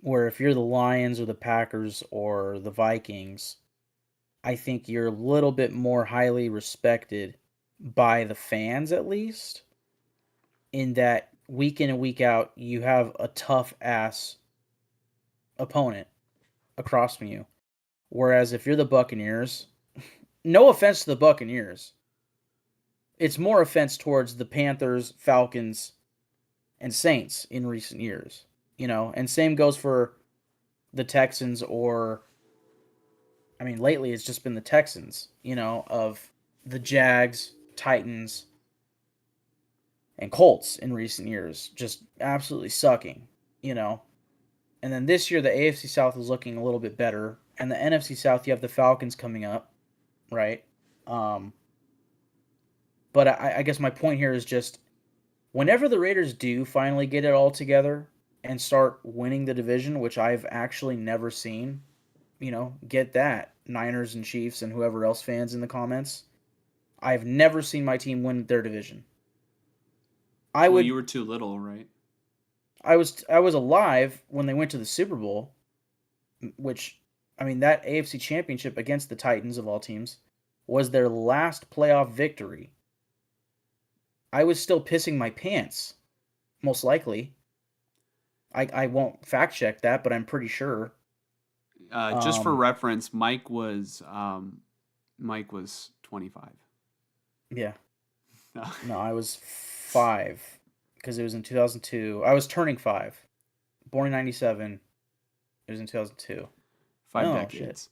where if you're the Lions or the Packers or the Vikings, I think you're a little bit more highly respected by the fans, at least, in that week in and week out, you have a tough ass opponent across from you. Whereas if you're the Buccaneers, no offense to the Buccaneers, it's more offense towards the Panthers, Falcons, and Saints in recent years. And same goes for the Texans, or I mean, lately it's just been the Texans, of the Jags, Titans, and Colts in recent years, just absolutely sucking, you know. And then this year, the AFC South is looking a little bit better, and the NFC South, you have the Falcons coming up, right? Um, but I guess my point here is just whenever the Raiders do finally get it all together and start winning the division, which I've actually never seen, get that, Niners and Chiefs and whoever else fans in the comments. I've never seen my team win their division. I Well, would you were too little, right? I was alive when they went to the Super Bowl, which I mean that AFC Championship against the Titans of all teams was their last playoff victory. I was still pissing my pants, most likely. I won't fact check that, but I'm pretty sure. Just for Um, reference, Mike was 25. yeah, no, I was 5 because it was in 2002. I was turning 5, born in 97. It was in 2002. Five No shit. decades.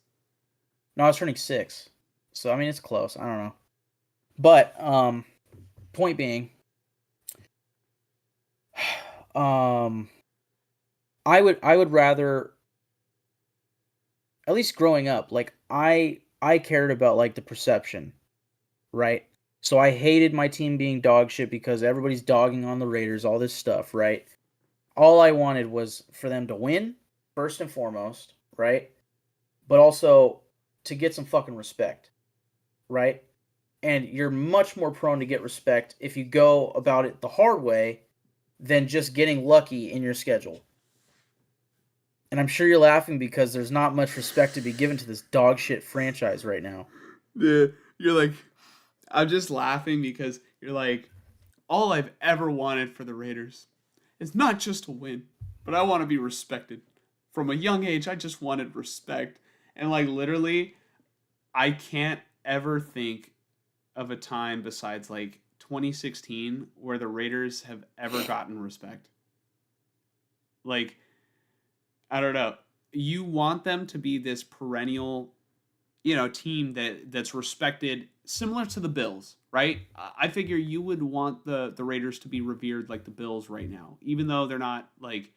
No, I was turning 6. So I mean, it's close. I don't know. But point being, um, I would rather, at least growing up, like I cared about like the perception, right? So I hated my team being dog shit because everybody's dogging on the Raiders, all this stuff, right? All I wanted was for them to win first and foremost, right? But also to get some fucking respect, right? And you're much more prone to get respect if you go about it the hard way than just getting lucky in your schedule. And I'm sure you're laughing because there's not much respect to be given to this dog shit franchise right now. Yeah, you're like, I'm just laughing because you're like, all I've ever wanted for the Raiders is not just to win, but I want to be respected. From a young age, I just wanted respect. And like literally, I can't ever think of a time besides like 2016 where the Raiders have ever gotten respect. Like, I don't know. You want them to be this perennial, team that's respected, similar to the Bills, right? I figure you would want the Raiders to be revered like the Bills right now, even though they're not like.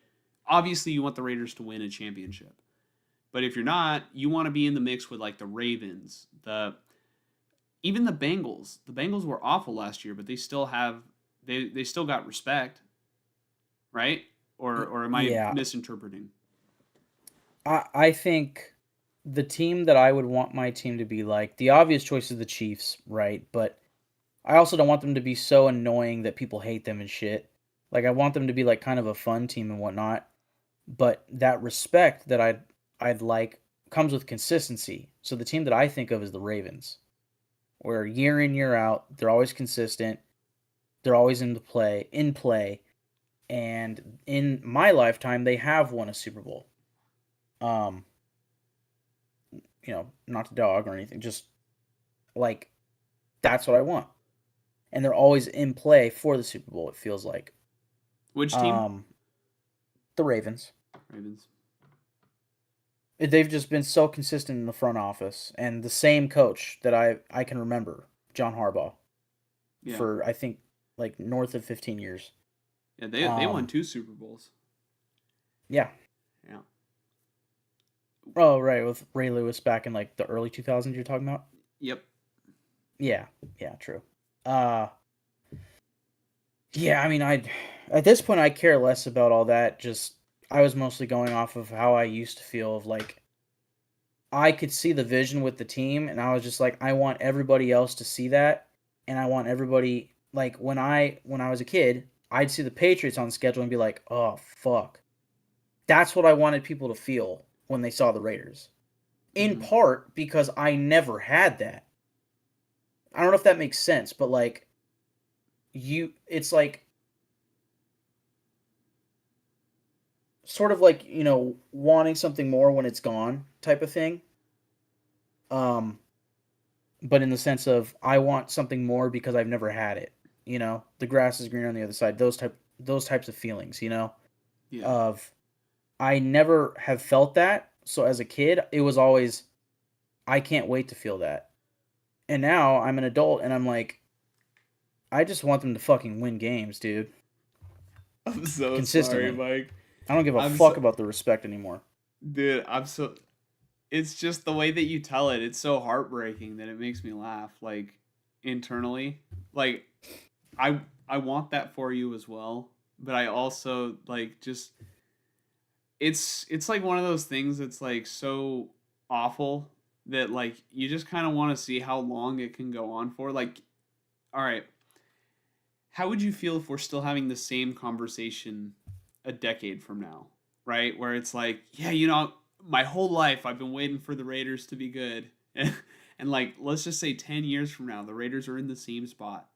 Obviously, you want the Raiders to win a championship, but if you're not, you want to be in the mix with like the Ravens, even the Bengals. The Bengals were awful last year, but they still have they still got respect, right? Or am I Yeah, misinterpreting? I think the team that I would want my team to be like, the obvious choice is the Chiefs, right? But I also don't want them to be so annoying that people hate them and shit. Like I want them to be like kind of a fun team and whatnot. But that respect that I'd like comes with consistency. So the team that I think of is the Ravens, where year in year out they're always consistent, they're always in play, and in my lifetime they have won a Super Bowl. Um, not the dog or anything, just like that's what I want. And they're always in play for the Super Bowl, it feels like. Which team? Um, the Ravens. Ravens. They've just been so consistent in the front office and the same coach that I can remember, John Harbaugh, Yeah, for I think like north of 15 years. yeah. They won Um, 2 Super Bowls. yeah. Yeah. Oh, right, with Ray Lewis back in like the early 2000s you're talking about? Yep. Yeah. Yeah, true. Uh yeah, I mean I at this point I care less about all that. Just I was mostly going off of how I used to feel of like I could see the vision with the team, and I was just like, I want everybody else to see that, and I want everybody like when I was a kid, I'd see the Patriots on the schedule and be like, oh fuck, that's what I wanted people to feel when they saw the Raiders. In Hmm. part because I never had that. I don't know if that makes sense, but like it's like sort of like wanting something more when it's gone type of thing. Um, but in the sense of I want something more because I've never had it. The grass is greener on the other side. Those types of feelings. Yeah. Of I never have felt that. So as a kid, it was always I can't wait to feel that. And now I'm an adult and I'm like, I just want them to fucking win games, dude, I'm so sorry, consistently. Mike. I don't give a I'm fuck so about the respect anymore. dude. I'm so. It's just the way that you tell it. It's so heartbreaking that it makes me laugh. Like internally, like I I want that for you as well, but I also like just it's like one of those things that's like so awful that like you just kind of want to see how long it can go on for. Like, all right, how would you feel if we're still having the same conversation a decade from now, right? Where it's like, yeah, my whole life I've been waiting for the Raiders to be good. And like, let's just say 10 years from now, the Raiders are in the same spot.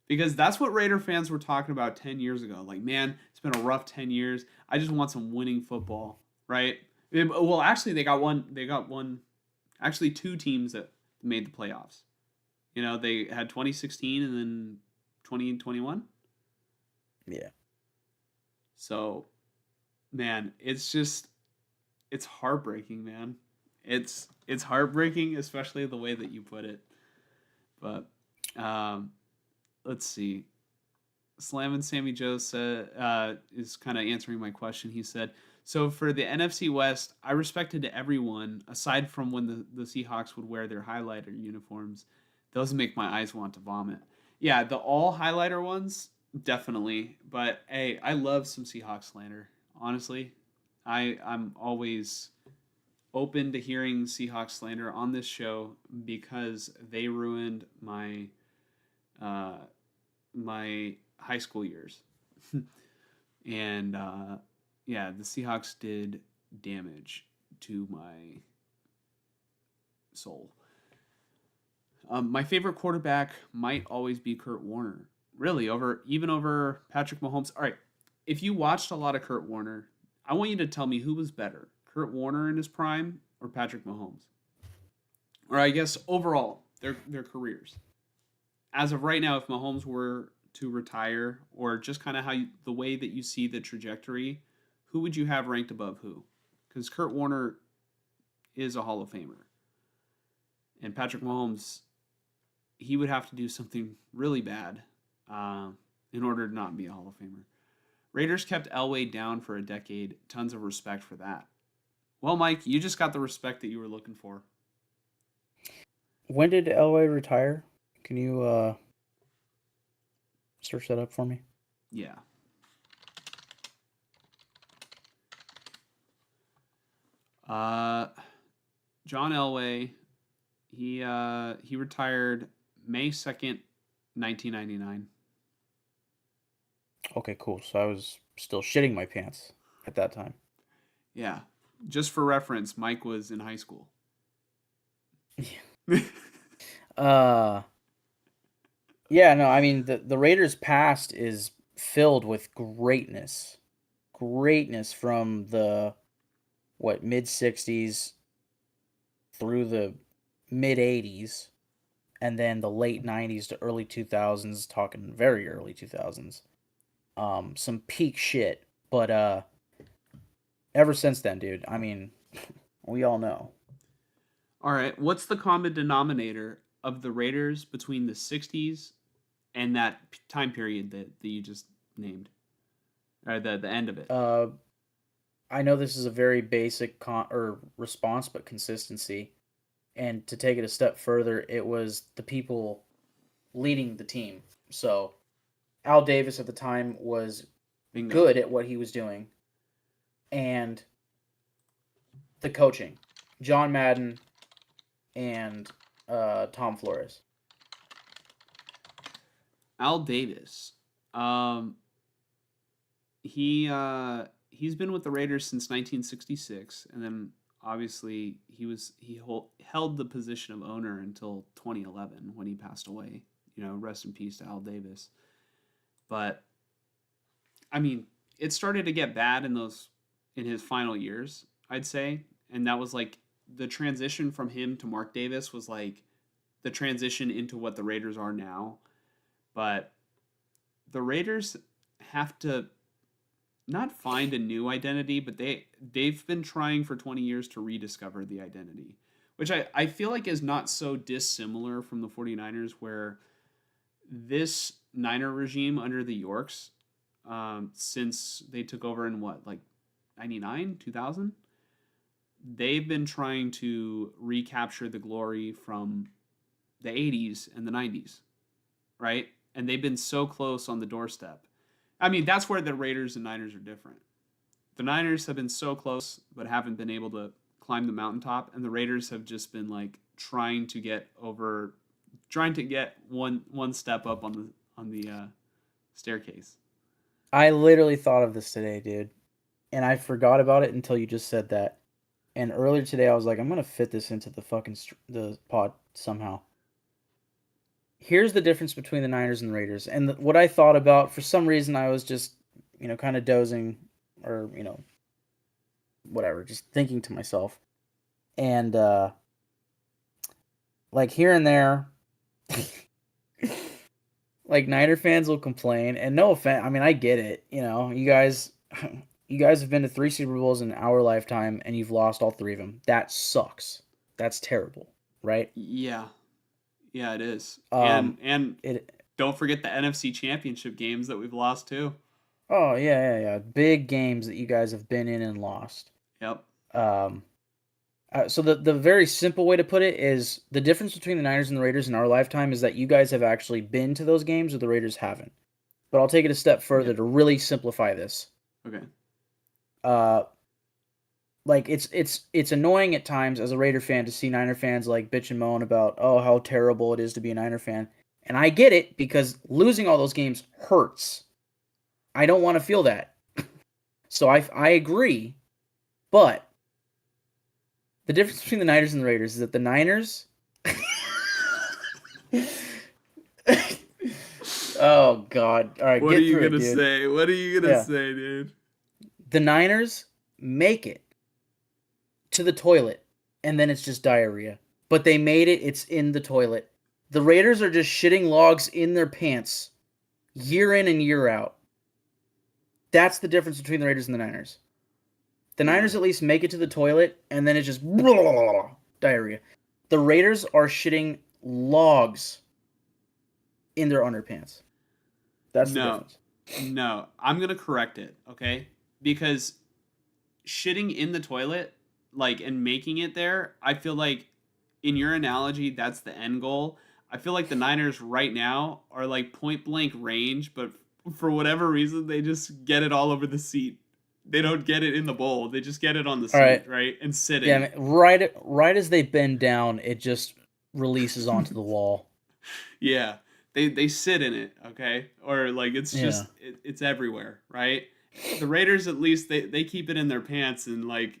Because that's what Raider fans were talking about 10 years ago. Like, man, it's been a rough 10 years. I just want some winning football, right? Well, actually, they got one, actually, two teams that made the playoffs. They had 2016 and then 2021. Yeah. So, man, it's heartbreaking, man. It's heartbreaking, especially the way that you put it. But um, let's see. Slam and Sammy Joe said is kind of answering my question. He said, "So for the NFC West, I respected everyone aside from when the Seahawks would wear their highlighter uniforms. Those make my eyes want to vomit. Yeah, the all highlighter ones definitely. But hey, I love some Seahawks slander. Honestly, I'm always open to hearing Seahawks slander on this show because they ruined uh, my high school years. And yeah, the Seahawks did damage to my soul. My favorite quarterback might always be Kurt Warner. Really, over Patrick Mahomes. All right, if you watched a lot of Kurt Warner, I want you to tell me who was better, Kurt Warner in his prime or Patrick Mahomes, or I guess overall their careers. As of right now, if Mahomes were to retire, or just kind of the way that you see the trajectory, who would you have ranked above who? Because Kurt Warner is a Hall of Famer, and Patrick Mahomes, he would have to do something really bad in order to not be a Hall of Famer. Raiders kept Elway down for a decade. Tons of respect for that. Well, Mike, you just got the respect that you were looking for. When did Elway retire? Can you search that up for me? Yeah. John Elway, he retired May 2nd, 1999. Okay, cool. So I was still shitting my pants at that time. Yeah. Just for reference, Mike was in high school. Yeah, no, I mean the Raiders' past is filled with greatness. Greatness from the mid 60s through the mid 80s and then the late 90s to early 2000s, talking very early 2000s. Some peak shit, but ever since then, dude, I mean, we all know. All right, what's the common denominator of the Raiders between the 60s and that time period that you just named? Or the end of it. I know this is a very basic response, but consistency. And to take it a step further, it was the people leading the team. So Al Davis at the time was Bingo. good at what he was doing. And the coaching. John Madden and Tom Flores. Al Davis. He's been with the Raiders since 1966, and then obviously he held the position of owner until 2011 when he passed away. You know, rest in peace to Al Davis. But I mean, it started to get bad in his final years, I'd say, and that was like the transition from him to Mark Davis was like the transition into what the Raiders are now. But the Raiders have to not find a new identity, but they've been trying for 20 years to rediscover the identity, which I feel like is not so dissimilar from the 49ers, where this Niner regime under the Yorks, since they took over in 99, 2000, they've been trying to recapture the glory from the 80s and the 90s, right? And they've been so close on the doorstep. I mean, that's where the Raiders and Niners are different. The Niners have been so close, but haven't been able to climb the mountaintop, and the Raiders have just been like trying to get one step up on the staircase. I literally thought of this today, dude, and I forgot about it until you just said that. And earlier today, I was like, I'm gonna fit this into the pod somehow. Here's the difference between the Niners and the Raiders. And what I thought about, for some reason, I was just, kind of dozing or, whatever, just thinking to myself. And, like, here and there, like, Niner fans will complain. And no offense, I mean, I get it. You guys have been to 3 Super Bowls in our lifetime, and you've lost all 3 of them. That sucks. That's terrible, right? Yeah, it is. And don't forget the NFC Championship games that we've lost too. Oh, yeah. Big games that you guys have been in and lost. Yep. So the very simple way to put it is the difference between the Niners and the Raiders in our lifetime is that you guys have actually been to those games or the Raiders haven't. But I'll take it a step further to really simplify this. Okay. Like it's annoying at times as a Raider fan to see Niner fans like bitch and moan about how terrible it is to be a Niner fan. And I get it, because losing all those games hurts. I don't want to feel that. So I agree But the difference between the Niners and the Raiders is that the Niners. Oh God! All right, What are get you through it, gonna dude. say? What are you gonna Yeah, say, dude? the Niners make it to the toilet, and then it's just diarrhea. But they made it; it's in the toilet. The Raiders are just shitting logs in their pants, year in and year out. That's the difference between the Raiders and the Niners. The Yeah. Niners at least make it to the toilet, and then it's just diarrhea. The Raiders are shitting logs in their underpants. That's the No, difference. no. I'm gonna correct it, okay? Because shitting in the toilet, like, and making it there, I feel like in your analogy, that's the end goal. I feel like the Niners right now are like point blank range, but for whatever reason, they just get it all over the seat. They don't get it in the bowl. They just get it on the All seat, right. right? And sit in Yeah, it. man, right as they bend down, it just releases onto the wall. Yeah. They sit in it, okay? Or like Yeah. it's everywhere, right? The Raiders at least they keep it in their pants and like,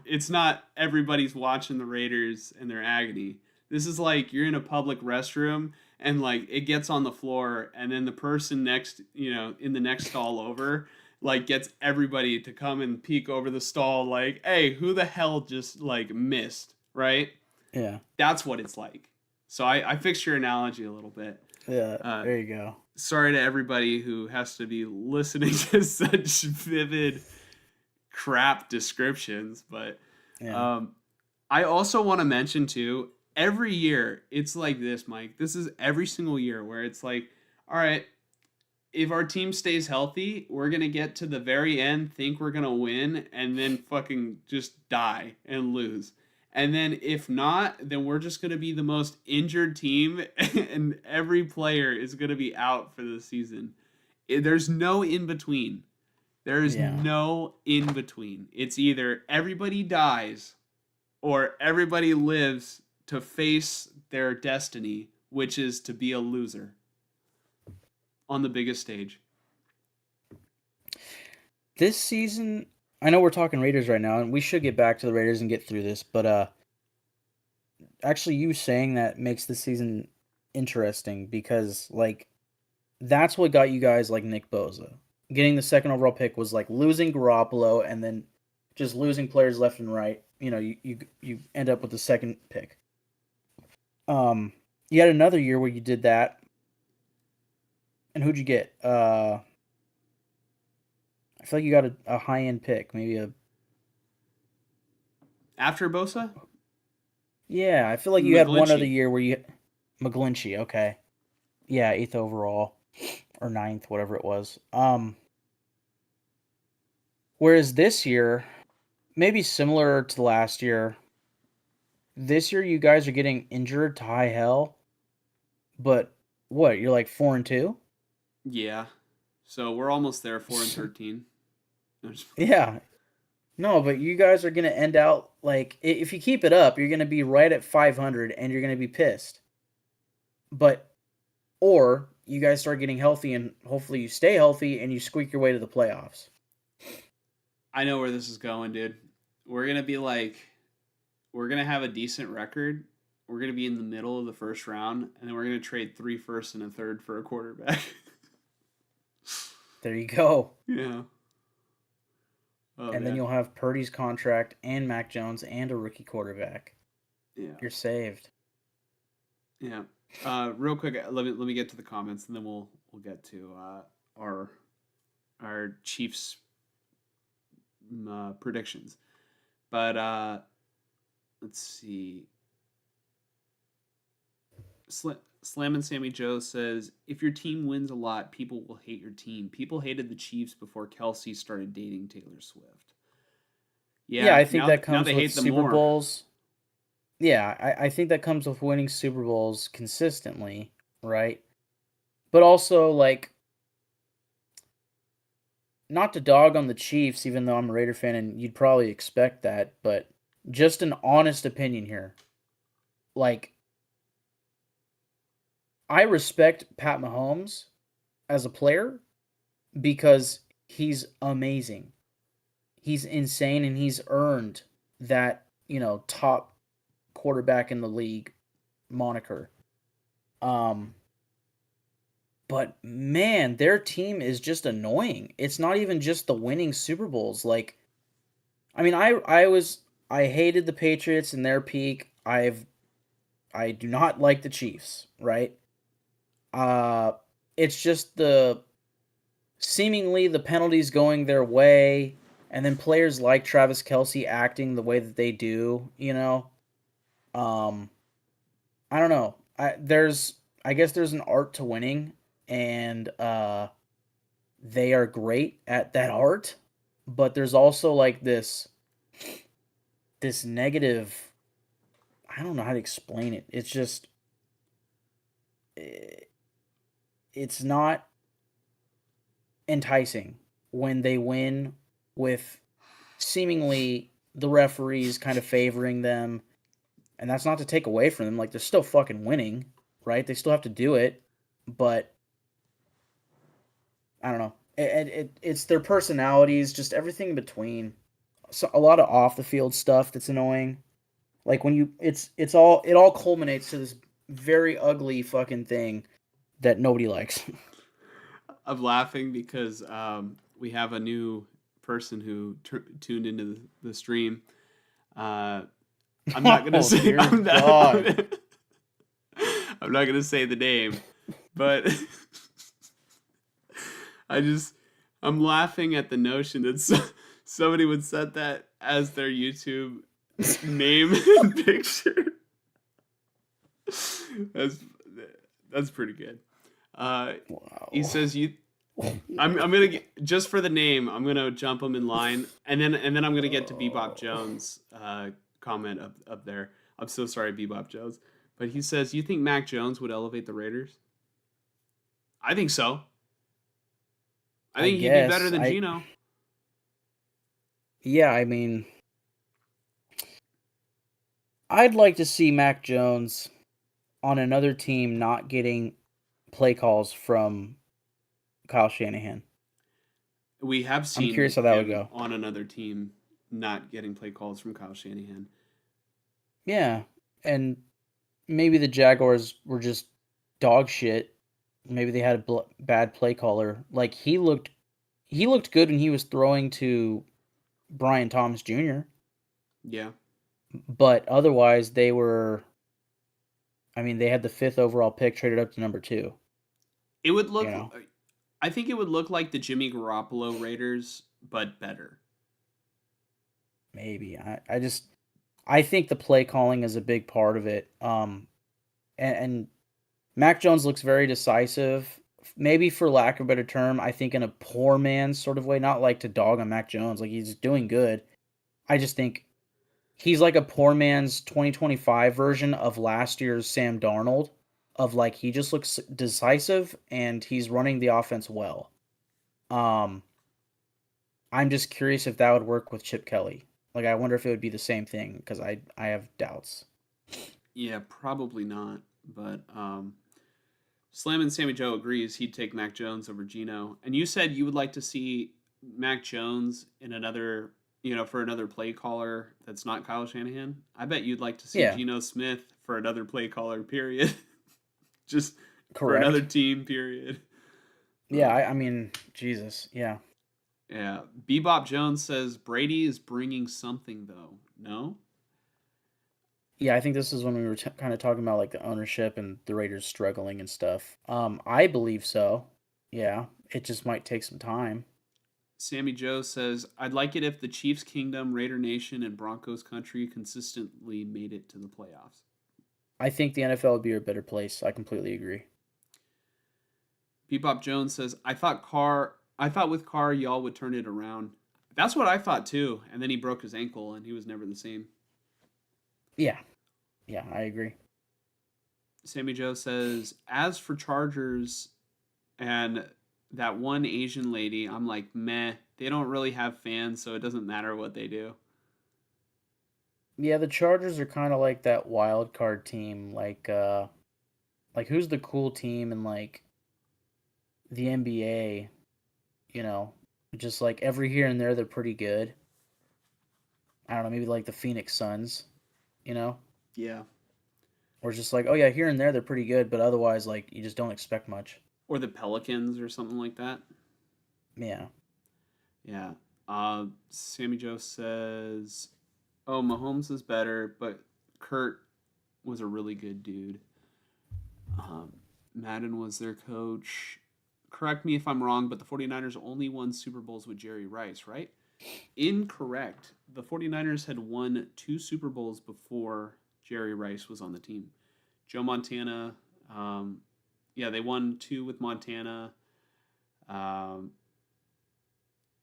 it's not everybody's watching the Raiders and their agony. This is like you're in a public restroom and like it gets on the floor and then the person next, in the next stall over, like gets everybody to come and peek over the stall like, "Hey, who the hell just like missed?" Right? Yeah. That's what it's like. So I fixed your analogy a little bit. Yeah. Uh, There you go. Sorry to everybody who has to be listening to such vivid crap descriptions, but Yeah. um, I also want to mention too. Every year it's like this, Mike. This is every single year where it's like, all right, if our team stays healthy, we're gonna get to the very end, think we're gonna win, and then fucking just die and lose. And then if not, then we're just gonna be the most injured team, and every player is gonna be out for the season. There's no in between. There is Yeah. no in between. It's either everybody dies or everybody lives to face their destiny, which is to be a loser on the biggest stage. This season, I know we're talking Raiders right now, and we should get back to the Raiders and get through this, but actually you saying that makes the season interesting because like that's what got you guys like Nick Bosa. Getting the second overall pick was like losing Garoppolo and then just losing players left and right. You end up with the second pick. You had another year where you did that. And who'd you get? I feel like you got a high end pick, maybe a After Bosa, yeah. I feel like you had one other McGlinchey. year where you McGlinchey. Okay, yeah, eighth overall or ninth, whatever it was. Whereas this year, maybe similar to last year. This year, you guys are getting injured to high hell. But what? You're like 4-2. Yeah. So we're almost there, 4-13. Yeah. No, but you guys are gonna end out like if you keep it up, you're gonna be right at 500, and you're gonna be pissed. But or you guys start getting healthy, and hopefully you stay healthy, and you squeak your way to the playoffs. I know where this is going, dude. We're gonna be like, we're gonna have a decent record. We're gonna be in the middle of the first round, and then we're gonna trade 3 firsts and a third for a quarterback. There you go. Yeah. Oh And then man. you'll have Purdy's contract and Mac Jones and a rookie quarterback. Yeah. You're saved. Yeah. Real quick, let me get to the comments, and then we'll get to our our Chiefs predictions. But let's see. Slam and Sammy Joe says, if your team wins a lot, people will hate your team. People hated the Chiefs before Kelsey started dating Taylor Swift. Yeah, Yeah, I think that now comes they with hate them Super more. Bowls. Yeah, I think that comes with winning Super Bowls consistently, right? But also, like, not to dog on the Chiefs, even though I'm a Raider fan and you'd probably expect that, but just an honest opinion here. Like, I respect Pat Mahomes as a player because he's amazing. He's insane, and he's earned that, top quarterback in the league moniker. Um, but man, their team is just annoying. It's not even just the winning Super Bowls. Like, I mean, I hated the Patriots in their peak. I do not like the Chiefs, right? Uh, it's just seemingly the penalties going their way, and then players like Travis Kelsey acting the way that they do. Um, I don't know. I guess there's an art to winning, and they are great at that art, but there's also like this negative. I don't know how to explain it. It's just eh, it's not enticing when they win with seemingly the referees kind of favoring them. And that's not to take away from them. Like, they're still fucking winning, right? They still have to do it. But I don't know. It's their personalities, just everything in between. So a lot of off the field stuff that's annoying. Like when it all culminates to this very ugly fucking thing that nobody likes. I'm laughing because we have a new person who tuned into the stream. Uh, I'm not gonna Oh say dear God. I'm not gonna say the name, but I just I'm laughing at the notion that somebody would set that as their YouTube name and picture. That's that's pretty good. Uh, he Wow. says you. I'm gonna just for the name. I'm gonna jump him in line, and then I'm gonna get to Bebop Jones' comment up there. I'm so sorry, Bebop Jones, but he says you think Mac Jones would elevate the Raiders? I think so. I I think he'd be better guess than Gino. yeah, I mean, I'd like to see Mac Jones on another team not getting play calls from Kyle Shanahan. We have I'm curious seen how that would him go. on another team not getting play calls from Kyle Shanahan. Yeah, and maybe the Jaguars were just dog shit. Maybe they had a bad play caller. Like he looked good when he was throwing to Brian Thomas Jr., Yeah, but otherwise they were. I mean, they had the fifth overall pick, traded up to number two. it would You look. know, I think it would look like the Jimmy Garoppolo Raiders, but better. maybe I think the play calling is a big part of it. And Mac Jones looks very decisive. Maybe for lack of a better term, I think in a poor man's sort of way, not like to dog on Mac Jones, like he's doing good. I just think he's like a poor man's 2025 version of last year's Sam Darnold, of like he just looks decisive and he's running the offense well. Um, I'm just curious if that would work with Chip Kelly. Like, I wonder if it would be the same thing because I have doubts. Yeah, probably not. But Slam and Sammy Joe agrees he'd take Mac Jones over Gino. And you said you would like to see Mac Jones in another, for another play caller that's not Kyle Shanahan. I bet you'd like to see Yeah, Geno Smith for another play caller, period. Just for another correct. team, period. Yeah, I mean, Jesus, yeah. Yeah. Bebop Jones says Brady is bringing something, though. No? Yeah, I think this is when we were kind of talking about like the ownership and the Raiders struggling and stuff. I believe so. Yeah, it just might take some time. Sammy Joe says, I'd like it if the Chiefs Kingdom, Raider Nation, and Broncos Country consistently made it to the playoffs. I think the NFL would be a better place. I completely agree. Bebop Jones says, I thought with Carr y'all would turn it around. That's what I thought too. And then he broke his ankle and he was never the same. Yeah, yeah, I agree. Sammy Joe says, as for Chargers and that one Asian lady, I'm like, meh. They don't really have fans, so it doesn't matter what they do. Yeah, the Chargers are kind of like that wild card team. Like who's the cool team in like the NBA? You know, just like every here and there they're pretty good. I don't know, maybe like the Phoenix Suns, you know? Yeah. Or just like, oh yeah, here and there they're pretty good, but otherwise like you just don't expect much. Or the Pelicans or something like that. Yeah. Yeah. Sammy Joe says, "Oh, Mahomes is better, but Kurt was a really good dude. Madden was their coach. Correct me if I'm wrong, but the 49ers only won Super Bowls with Jerry Rice, right?" Incorrect. The 49ers had won 2 Super Bowls before Jerry Rice was on the team. Joe Montana, yeah, they won 2 with Montana um,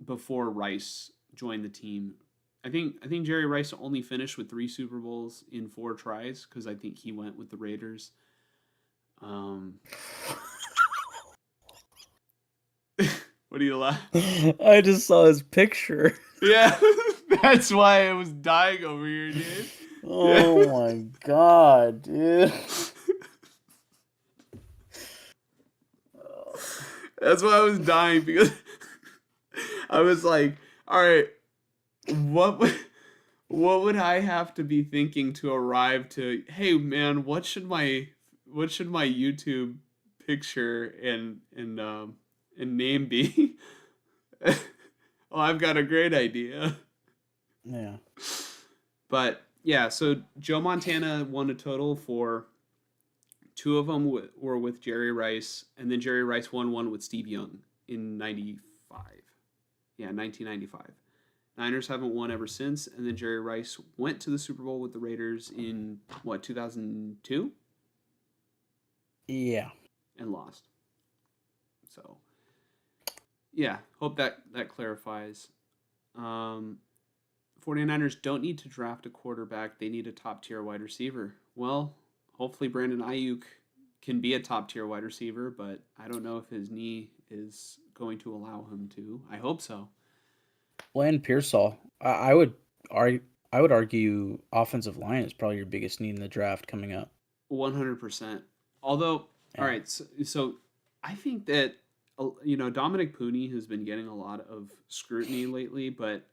before Rice joined the team. I think Jerry Rice only finished with 3 Super Bowls in 4 tries because I think he went with the Raiders. Um, what do you laugh? I just saw his picture. Yeah, that's why I was dying over here, dude. Oh my god, dude. That's why I was dying because I was like, all right, what would what would I have to be thinking to arrive to, hey man, what should my YouTube picture and name be? Oh, I've got a great idea. Yeah. But yeah, so Joe Montana won a total for 2 of them were with Jerry Rice, and then Jerry Rice won one with Steve Young in 95. Yeah, 1995. Niners haven't won ever since, and then Jerry Rice went to the Super Bowl with the Raiders in, 2002? Yeah. And lost. So, yeah, hope that clarifies. 49ers don't need to draft a quarterback. They need a top-tier wide receiver. Well, hopefully Brandon Ayuk can be a top-tier wide receiver, but I don't know if his knee is going to allow him to. I hope so. Well, and Pearsall. I would argue offensive line is probably your biggest need in the draft coming up. 100%. Although, all Yeah. right, so I think that Dominic Pooney has been getting a lot of scrutiny lately, but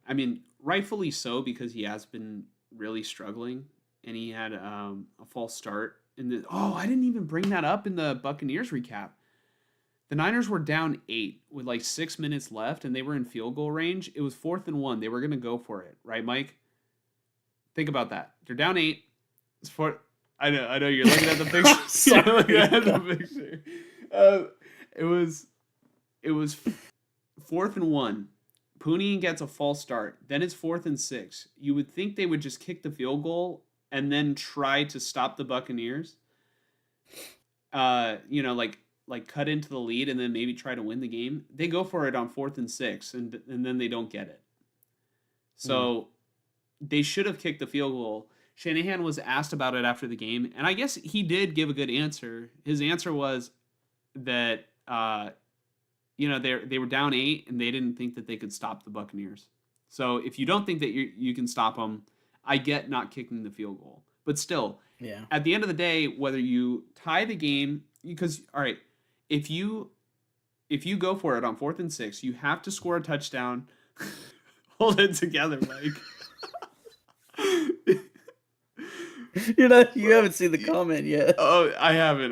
I mean, rightfully so because he has been really struggling, and he had a false start in the. Oh, I didn't even bring that up in the Buccaneers recap. The Niners were down 8 with like 6 minutes left, and they were in field goal range. It was 4th and 1. They were gonna go for it, right, Mike? Think about that. They're down 8. It's for. I know. You're looking at the picture. You're looking at the picture. It was 4th and 1. Pooney gets a false start. Then it's 4th and 6. You would think they would just kick the field goal and then try to stop the Buccaneers. Like cut into the lead and then maybe try to win the game. They go for it on 4th and 6, and then they don't get it. So they should have kicked the field goal. Shanahan was asked about it after the game, and I guess he did give a good answer. His answer was that they were down 8 and they didn't think that they could stop the Buccaneers. So if you don't think that you can stop them, I get not kicking the field goal. But still, Yeah. at the end of the day, whether you tie the game, because all right, if you go for it on 4th and 6, you have to score a touchdown. Hold it together, Mike. You haven't seen the comment yet. Oh, I haven't.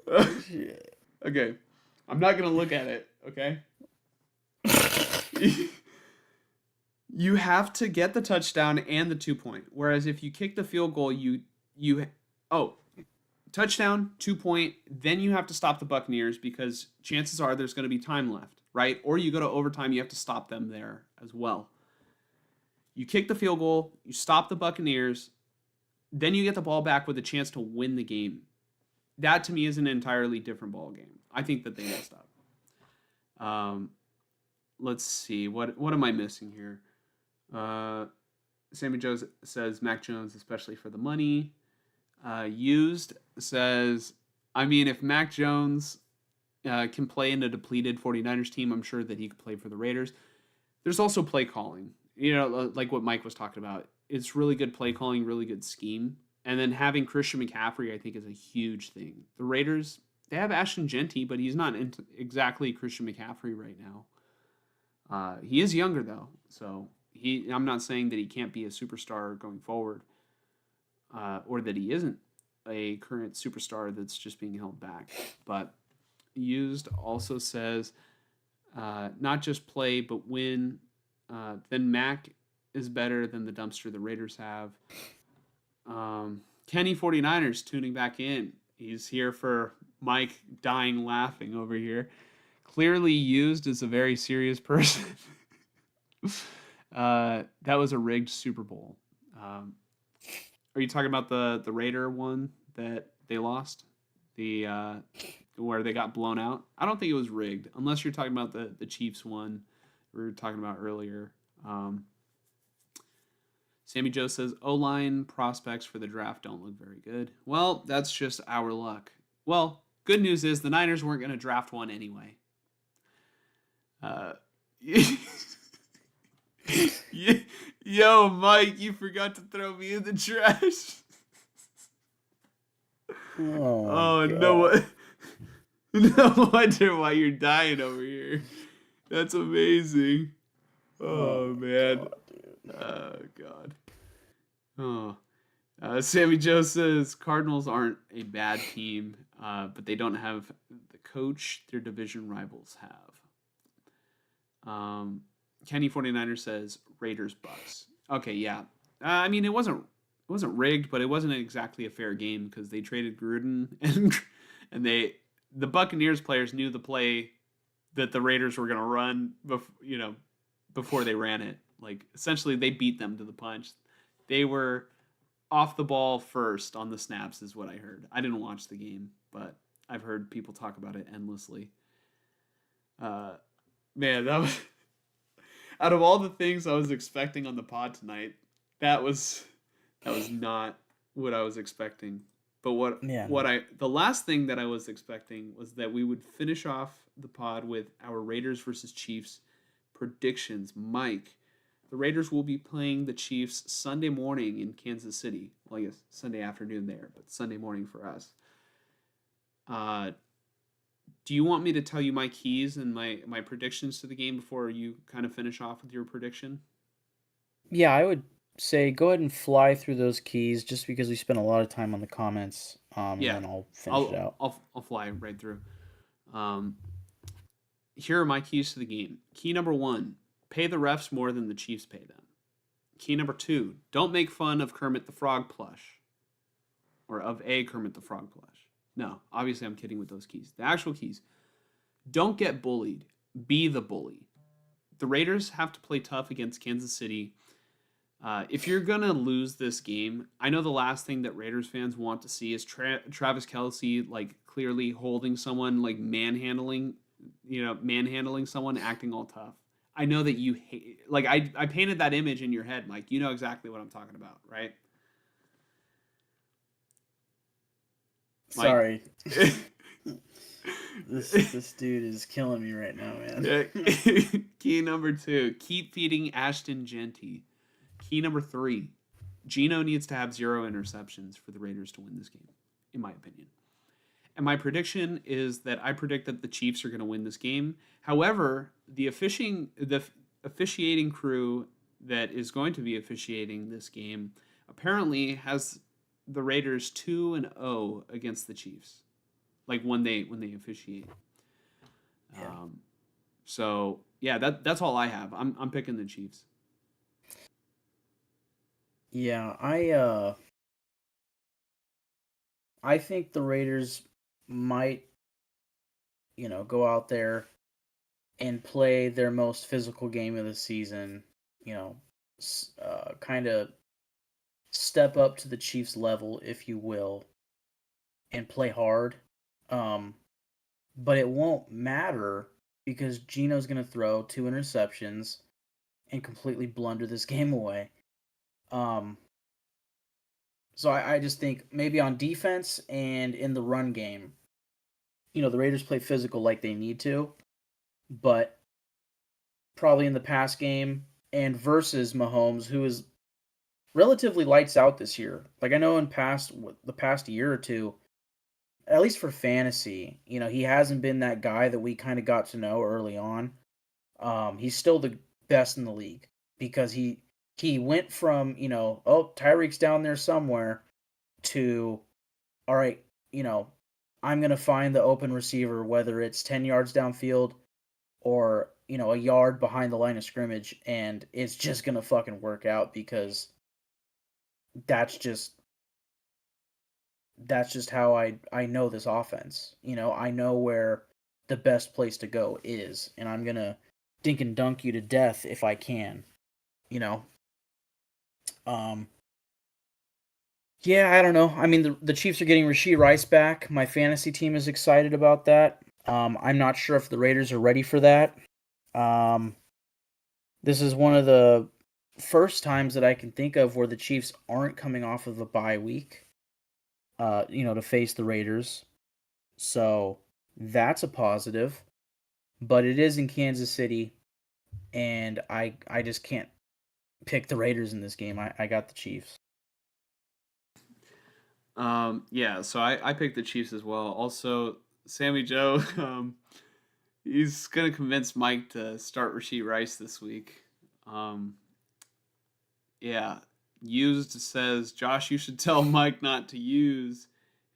Oh, shit. Okay. I'm not going to look at it, okay? You have to get the touchdown and the 2-point. Whereas if you kick the field goal, touchdown, 2-point, then you have to stop the Buccaneers because chances are there's going to be time left, right? Or you go to overtime, you have to stop them there as well. You kick the field goal, you stop the Buccaneers, then you get the ball back with a chance to win the game. That to me is an entirely different ball game. I think that they messed up. Let's see. What am I missing here? Sammy Joe says Mac Jones, especially for the money. Used says, I mean, if Mac Jones can play in a depleted 49ers team, I'm sure that he could play for the Raiders. There's also play calling. Like what Mike was talking about. It's really good play calling, really good scheme. And then having Christian McCaffrey, I think, is a huge thing. The Raiders, they have Ashton Genty, but he's not exactly Christian McCaffrey right now. He is younger, though. So I'm not saying that he can't be a superstar going forward, or that he isn't a current superstar that's just being held back. But Used also says, not just play but win. Then Mac is better than the dumpster the Raiders have. Kenny 49ers tuning back in. He's here for Mike dying laughing over here. Clearly Used as a very serious person. That was a rigged Super Bowl. Are you talking about the Raider one that they lost? The where they got blown out? I don't think it was rigged, unless you're talking about the Chiefs one we were talking about earlier. Sammy Joe says O-line prospects for the draft don't look very good. Well, that's just our luck. Well, good news is the Niners weren't going to draft one anyway. Yo, Mike, you forgot to throw me in the trash. Oh no! No wonder why you're dying over here. That's amazing. Oh man. God. Oh. Sammy Joe says Cardinals aren't a bad team, but they don't have the coach their division rivals have. Kenny 49er says Raiders Bucks. Okay, yeah. I mean, it wasn't rigged, but it wasn't exactly a fair game because they traded Gruden and the Buccaneers players knew the play that the Raiders were going to run before they ran it. Like, essentially they beat them to the punch. They were off the ball first on the snaps is what I heard. I didn't watch the game, but I've heard people talk about it endlessly. Man, that was out of all the things I was expecting on the pod tonight, that was not what I was expecting. But the last thing that I was expecting was that we would finish off the pod with our Raiders versus Chiefs predictions. Mike, the Raiders will be playing the Chiefs Sunday morning in Kansas City. Well, I guess Sunday afternoon there, but Sunday morning for us. Do you want me to tell you my keys and my predictions to the game before you kind of finish off with your prediction? Yeah, I would say go ahead and fly through those keys just because we spent a lot of time on the comments, and Yeah, then I'll finish it out. I'll fly right through. Here are my keys to the game. Key number 1, pay the refs more than the Chiefs pay them. Key number 2, don't make fun of Kermit the Frog plush. Or of a Kermit the Frog plush. No, obviously I'm kidding with those keys. The actual keys. Don't get bullied. Be the bully. The Raiders have to play tough against Kansas City. If you're going to lose this game, I know the last thing that Raiders fans want to see is Travis Kelce, like, clearly holding someone, like, manhandling someone, acting all tough. I know that you hate, like, I painted that image in your head, Mike. You know exactly what I'm talking about, right? Mike? Sorry. This dude is killing me right now, man. Key number 2, keep feeding Ashton Genty. Key number 3, Geno needs to have 0 interceptions for the Raiders to win this game, in my opinion. And my prediction is that I predict that the Chiefs are going to win this game. However, the officiating crew that is going to be officiating this game apparently has the Raiders 2-0 against the Chiefs, like when they officiate. Yeah. So yeah, that's all I have. I'm picking the Chiefs. Yeah, I think the Raiders might, go out there and play their most physical game of the season, kind of step up to the Chiefs level, if you will, and play hard. But it won't matter because Geno's going to throw 2 interceptions and completely blunder this game away. So I just think maybe on defense and in the run game, the Raiders play physical like they need to, but probably in the pass game and versus Mahomes, who is relatively lights out this year. Like, I know in the past year or two, at least for fantasy, he hasn't been that guy that we kind of got to know early on. He's still the best in the league. because he went from, oh, Tyreek's down there somewhere to, all right, I'm going to find the open receiver, whether it's 10 yards downfield or, a yard behind the line of scrimmage, and it's just going to fucking work out because that's just how I know this offense. I know where the best place to go is, and I'm going to dink and dunk you to death if I can, you know. Um Yeah, I don't know. I mean, the Chiefs are getting Rashee Rice back. My fantasy team is excited about that. I'm not sure if the Raiders are ready for that. Um, this is one of the first times that I can think of where the Chiefs aren't coming off of a bye week, to face the Raiders. So that's a positive. But it is in Kansas City, and I just can't pick the Raiders in this game. I got the Chiefs. Yeah, so I picked the Chiefs as well. Also, Sammy Joe, he's gonna convince Mike to start Rasheed Rice this week. Um, yeah, used says Josh, you should tell Mike not to use.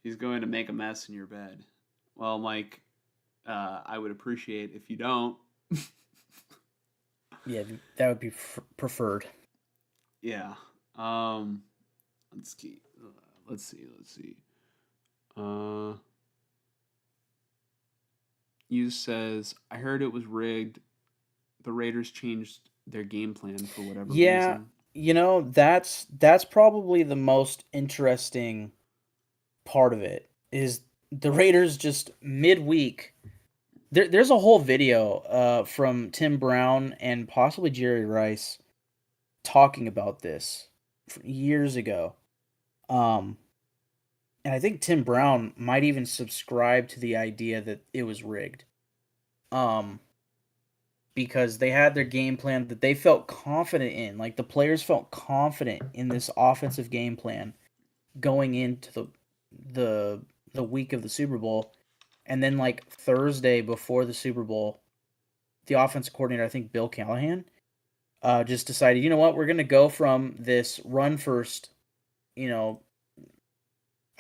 He's going to make a mess in your bed. Well, Mike, I would appreciate if you don't. Yeah, that would be preferred. Yeah. Um, let's see. Let's see. Uh, you says I heard it was rigged. The Raiders changed their game plan for whatever Yeah, reason. that's probably the most interesting part of it is the Raiders just midweek. There's a whole video from Tim Brown and possibly Jerry Rice talking about this years ago. Um, and I think Tim Brown might even subscribe to the idea that it was rigged. Um, because they had their game plan that they felt confident in. Like the players felt confident in this offensive game plan going into the the week of the Super Bowl. And then like Thursday before the Super Bowl, the offensive coordinator, I think Bill Callahan, just decided, you know what, we're gonna go from this run first, you know,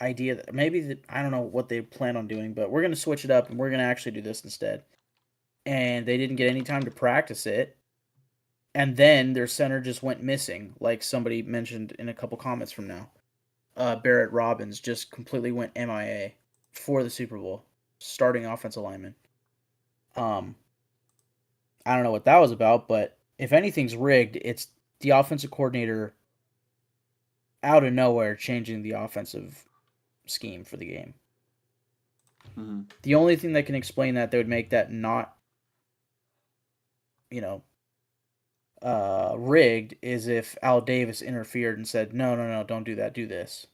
idea that I don't know what they plan on doing, but we're gonna switch it up and we're gonna actually do this instead. And they didn't get any time to practice it. And then their center just went missing, like somebody mentioned in a couple comments from now. Barrett Robbins just completely went MIA for the Super Bowl, starting offensive lineman. Um, I don't know what that was about, but if anything's rigged, it's the offensive coordinator out of nowhere changing the offensive scheme for the game. Mm-hmm. The only thing that can explain that would make that not, you know, rigged is if Al Davis interfered and said, no, no, no, don't do that, do this.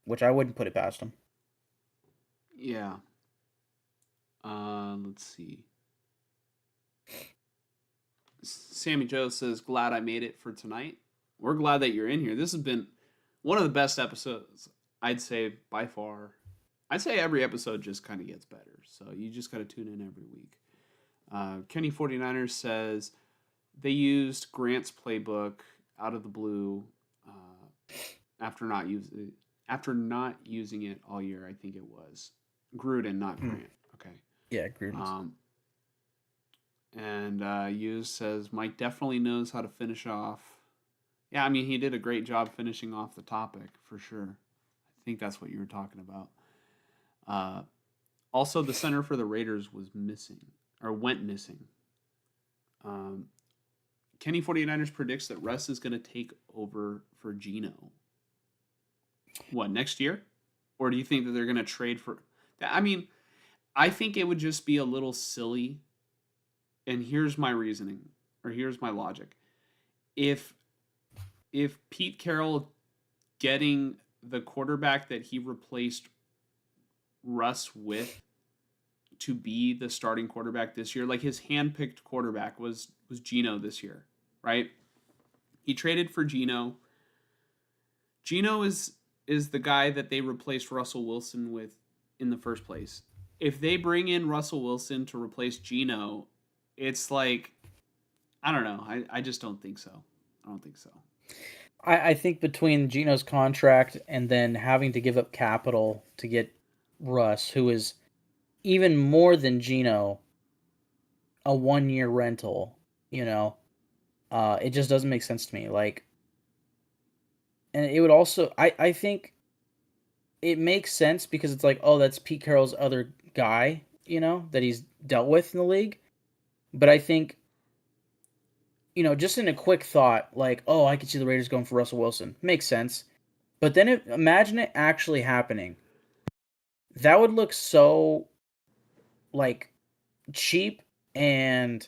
Which I wouldn't put it past him. Yeah. Let's see. Sammy Joe says, "Glad I made it for tonight." We're glad that you're in here. This has been one of the best episodes, I'd say, by far. I'd say every episode just kind of gets better. So you just got to tune in every week. Kenny 49ers says they used Grant's playbook out of the blue after not using it all year. I think it was Gruden, not Grant. Okay. Yeah, Gruden. And Hughes says Mike definitely knows how to finish off. Yeah, I mean he did a great job finishing off the topic for sure. I think that's what you were talking about. Also, the center for the Raiders was missing or went missing. Kenny 49ers predicts that Russ is going to take over for Geno. What, next year? Or do you think that they're going to trade for... I mean, I think it would just be a little silly. And here's my reasoning, or here's my logic. If Pete Carroll getting the quarterback that he replaced Russ with to be the starting quarterback this year, like his handpicked quarterback was Geno this year, right? He traded for Geno. Geno is the guy that they replaced Russell Wilson with in the first place. If they bring in Russell Wilson to replace Geno, it's like I don't know. I just don't think so. I don't think so. I think between Gino's contract and then having to give up capital to get Russ, who is even more than Gino, a 1 year rental, you know, it just doesn't make sense to me. Like, and it would also, I think it makes sense because it's like, oh, that's Pete Carroll's other guy, that he's dealt with in the league. But I think, just in a quick thought, like, oh, I could see the Raiders going for Russell Wilson. Makes sense. But then imagine it actually happening. That would look so, like, cheap and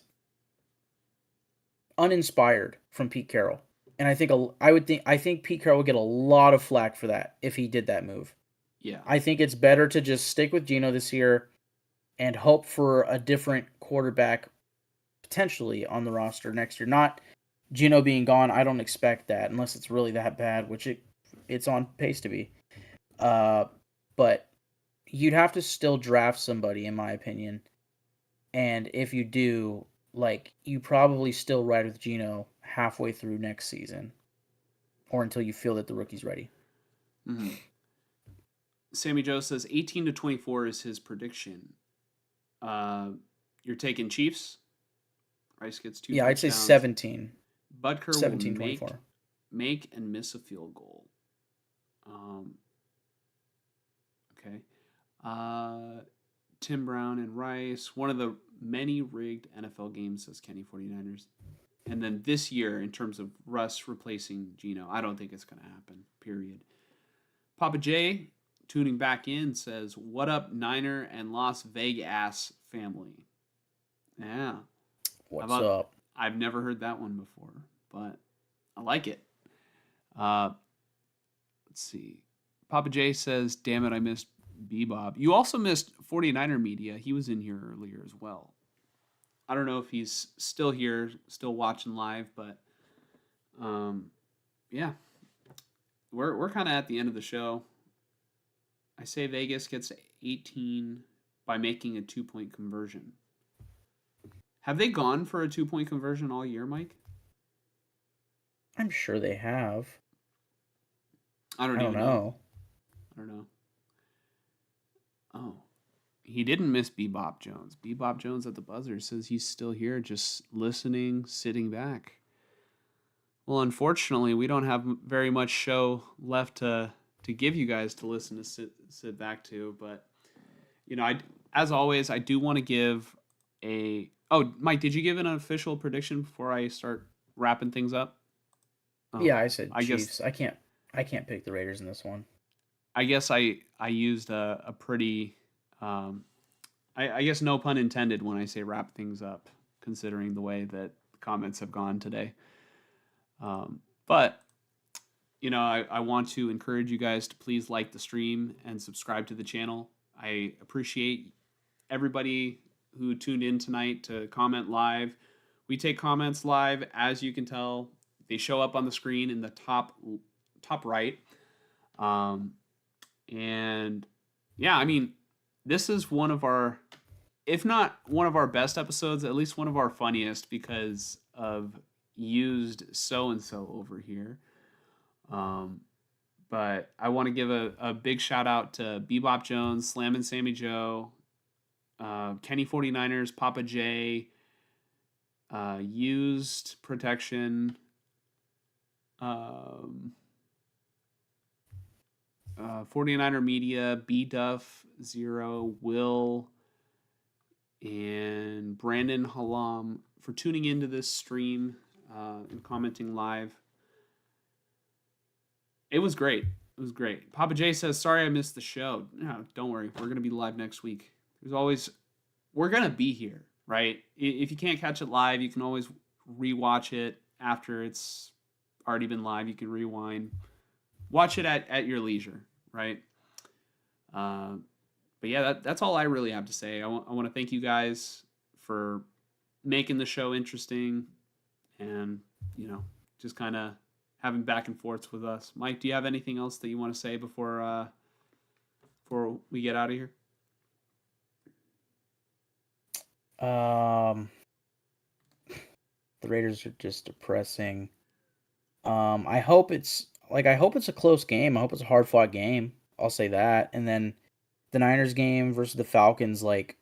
uninspired from Pete Carroll. And I think Pete Carroll would get a lot of flack for that if he did that move. Yeah. I think it's better to just stick with Geno this year and hope for a different quarterback potentially on the roster next year. Not Geno being gone. I don't expect that unless it's really that bad, which it's on pace to be. But you'd have to still draft somebody, in my opinion. And if you do, like, you probably still ride with Geno halfway through next season, or until you feel that the rookie's ready. Mm-hmm. Sammy Joe says 18 to 24 is his prediction. You're taking Chiefs. Rice gets 2 Yeah, touchdowns. I'd say 17. Butker 17, will 24. make and miss a field goal. Okay. Tim Brown and Rice. One of the many rigged NFL games, says Kenny 49ers. And then this year, in terms of Russ replacing Geno, I don't think it's going to happen, period. Papa J, tuning back in, says, what up, Niner and Las Vegas family? Yeah. What's up? I've never heard that one before, but I like it. Let's see. Papa J says, damn it, I missed Bebop. You also missed 49er Media. He was in here earlier as well. I don't know if he's still here, still watching live, but yeah. We're kind of at the end of the show. I say Vegas gets 18 by making a 2-point conversion. Have they gone for a 2-point conversion all year, Mike? I'm sure they have. I don't know. I don't know. Oh. He didn't miss Bebop Jones. Bebop Jones at the buzzer says he's still here, just listening, sitting back. Well, unfortunately, we don't have very much show left to give you guys to listen to sit back to. But, as always, I do want to give a... Oh, Mike, did you give an official prediction before I start wrapping things up? Yeah, I said Chiefs. I can't pick the Raiders in this one. I guess I used a pretty... I guess no pun intended when I say wrap things up, considering the way that comments have gone today. But, I want to encourage you guys to please like the stream and subscribe to the channel. I appreciate everybody who tuned in tonight to comment live. We take comments live, as you can tell. They show up on the screen in the top right. And yeah, I mean, this is one of our, if not one of our best episodes, at least one of our funniest because of used so-and-so over here. But I want to give a big shout out to Bebop Jones, Slam and Sammy Joe, Kenny 49ers, Papa J, Used Protection, 49er Media, B Duff, Zero, Will, and Brandon Halam for tuning into this stream and commenting live. It was great. It was great. Papa J says, sorry I missed the show. No, don't worry. We're going to be live next week. We're going to be here, right? If you can't catch it live, you can always rewatch it after it's already been live. You can rewind. Watch it at your leisure, right? But yeah, that's all I really have to say. I want to thank you guys for making the show interesting and, just kind of having back and forths with us. Mike, do you have anything else that you want to say before we get out of here? The Raiders are just depressing. I hope it's a close game. I hope it's a hard fought game. I'll say that. And then the Niners game versus the Falcons, like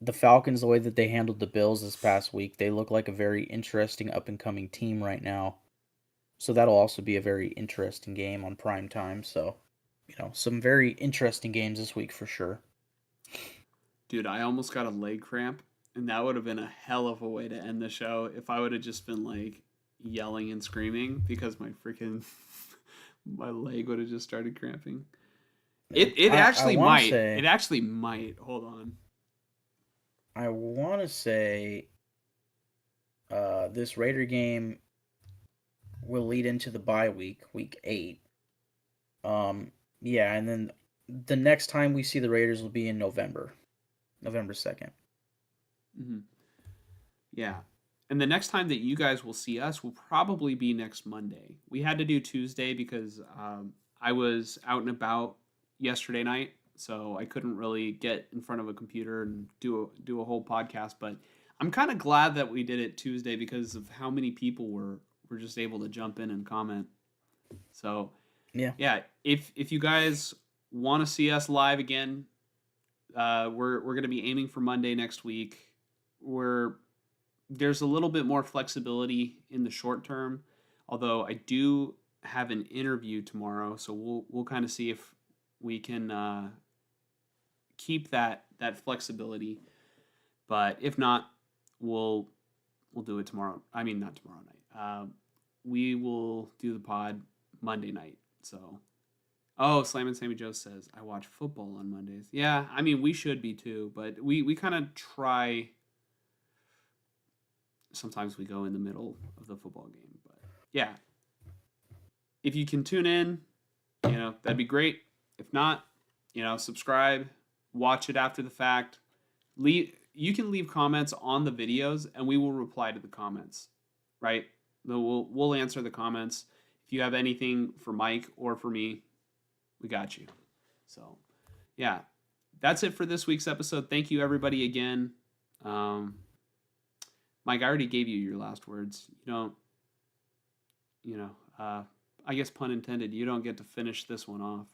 the Falcons, the way that they handled the Bills this past week, they look like a very interesting up and coming team right now. So that'll also be a very interesting game on prime time. So, some very interesting games this week for sure. Dude, I almost got a leg cramp, and that would have been a hell of a way to end the show if I would have just been like yelling and screaming because my freaking my leg would have just started cramping. It actually might. It actually might. Hold on. I want to say this Raider game will lead into the bye week, week 8. Yeah, and then the next time we see the Raiders will be in November 2nd. Mm-hmm. Yeah. And the next time that you guys will see us will probably be next Monday. We had to do Tuesday because I was out and about yesterday night, so I couldn't really get in front of a computer and do a whole podcast. But I'm kind of glad that we did it Tuesday because of how many people were just able to jump in and comment. So yeah. If you guys want to see us live again, we're going to be aiming for Monday next week. There's a little bit more flexibility in the short term, although I do have an interview tomorrow, so we'll kind of see if we can keep that flexibility. But if not, we'll do it tomorrow. I mean, not tomorrow night. We will do the pod Monday night. So, Slam and Sammy Joe says I watch football on Mondays. Yeah, I mean we should be too, but we kind of try. Sometimes we go in the middle of the football game, but yeah, if you can tune in, that'd be great. If not, subscribe, watch it after the fact. You can leave comments on the videos, and we will reply to the comments. Right? We'll answer the comments. If you have anything for Mike or for me, we got you. So, yeah, that's it for this week's episode. Thank you, everybody, again. Mike, I already gave you your last words. I guess pun intended, you don't get to finish this one off.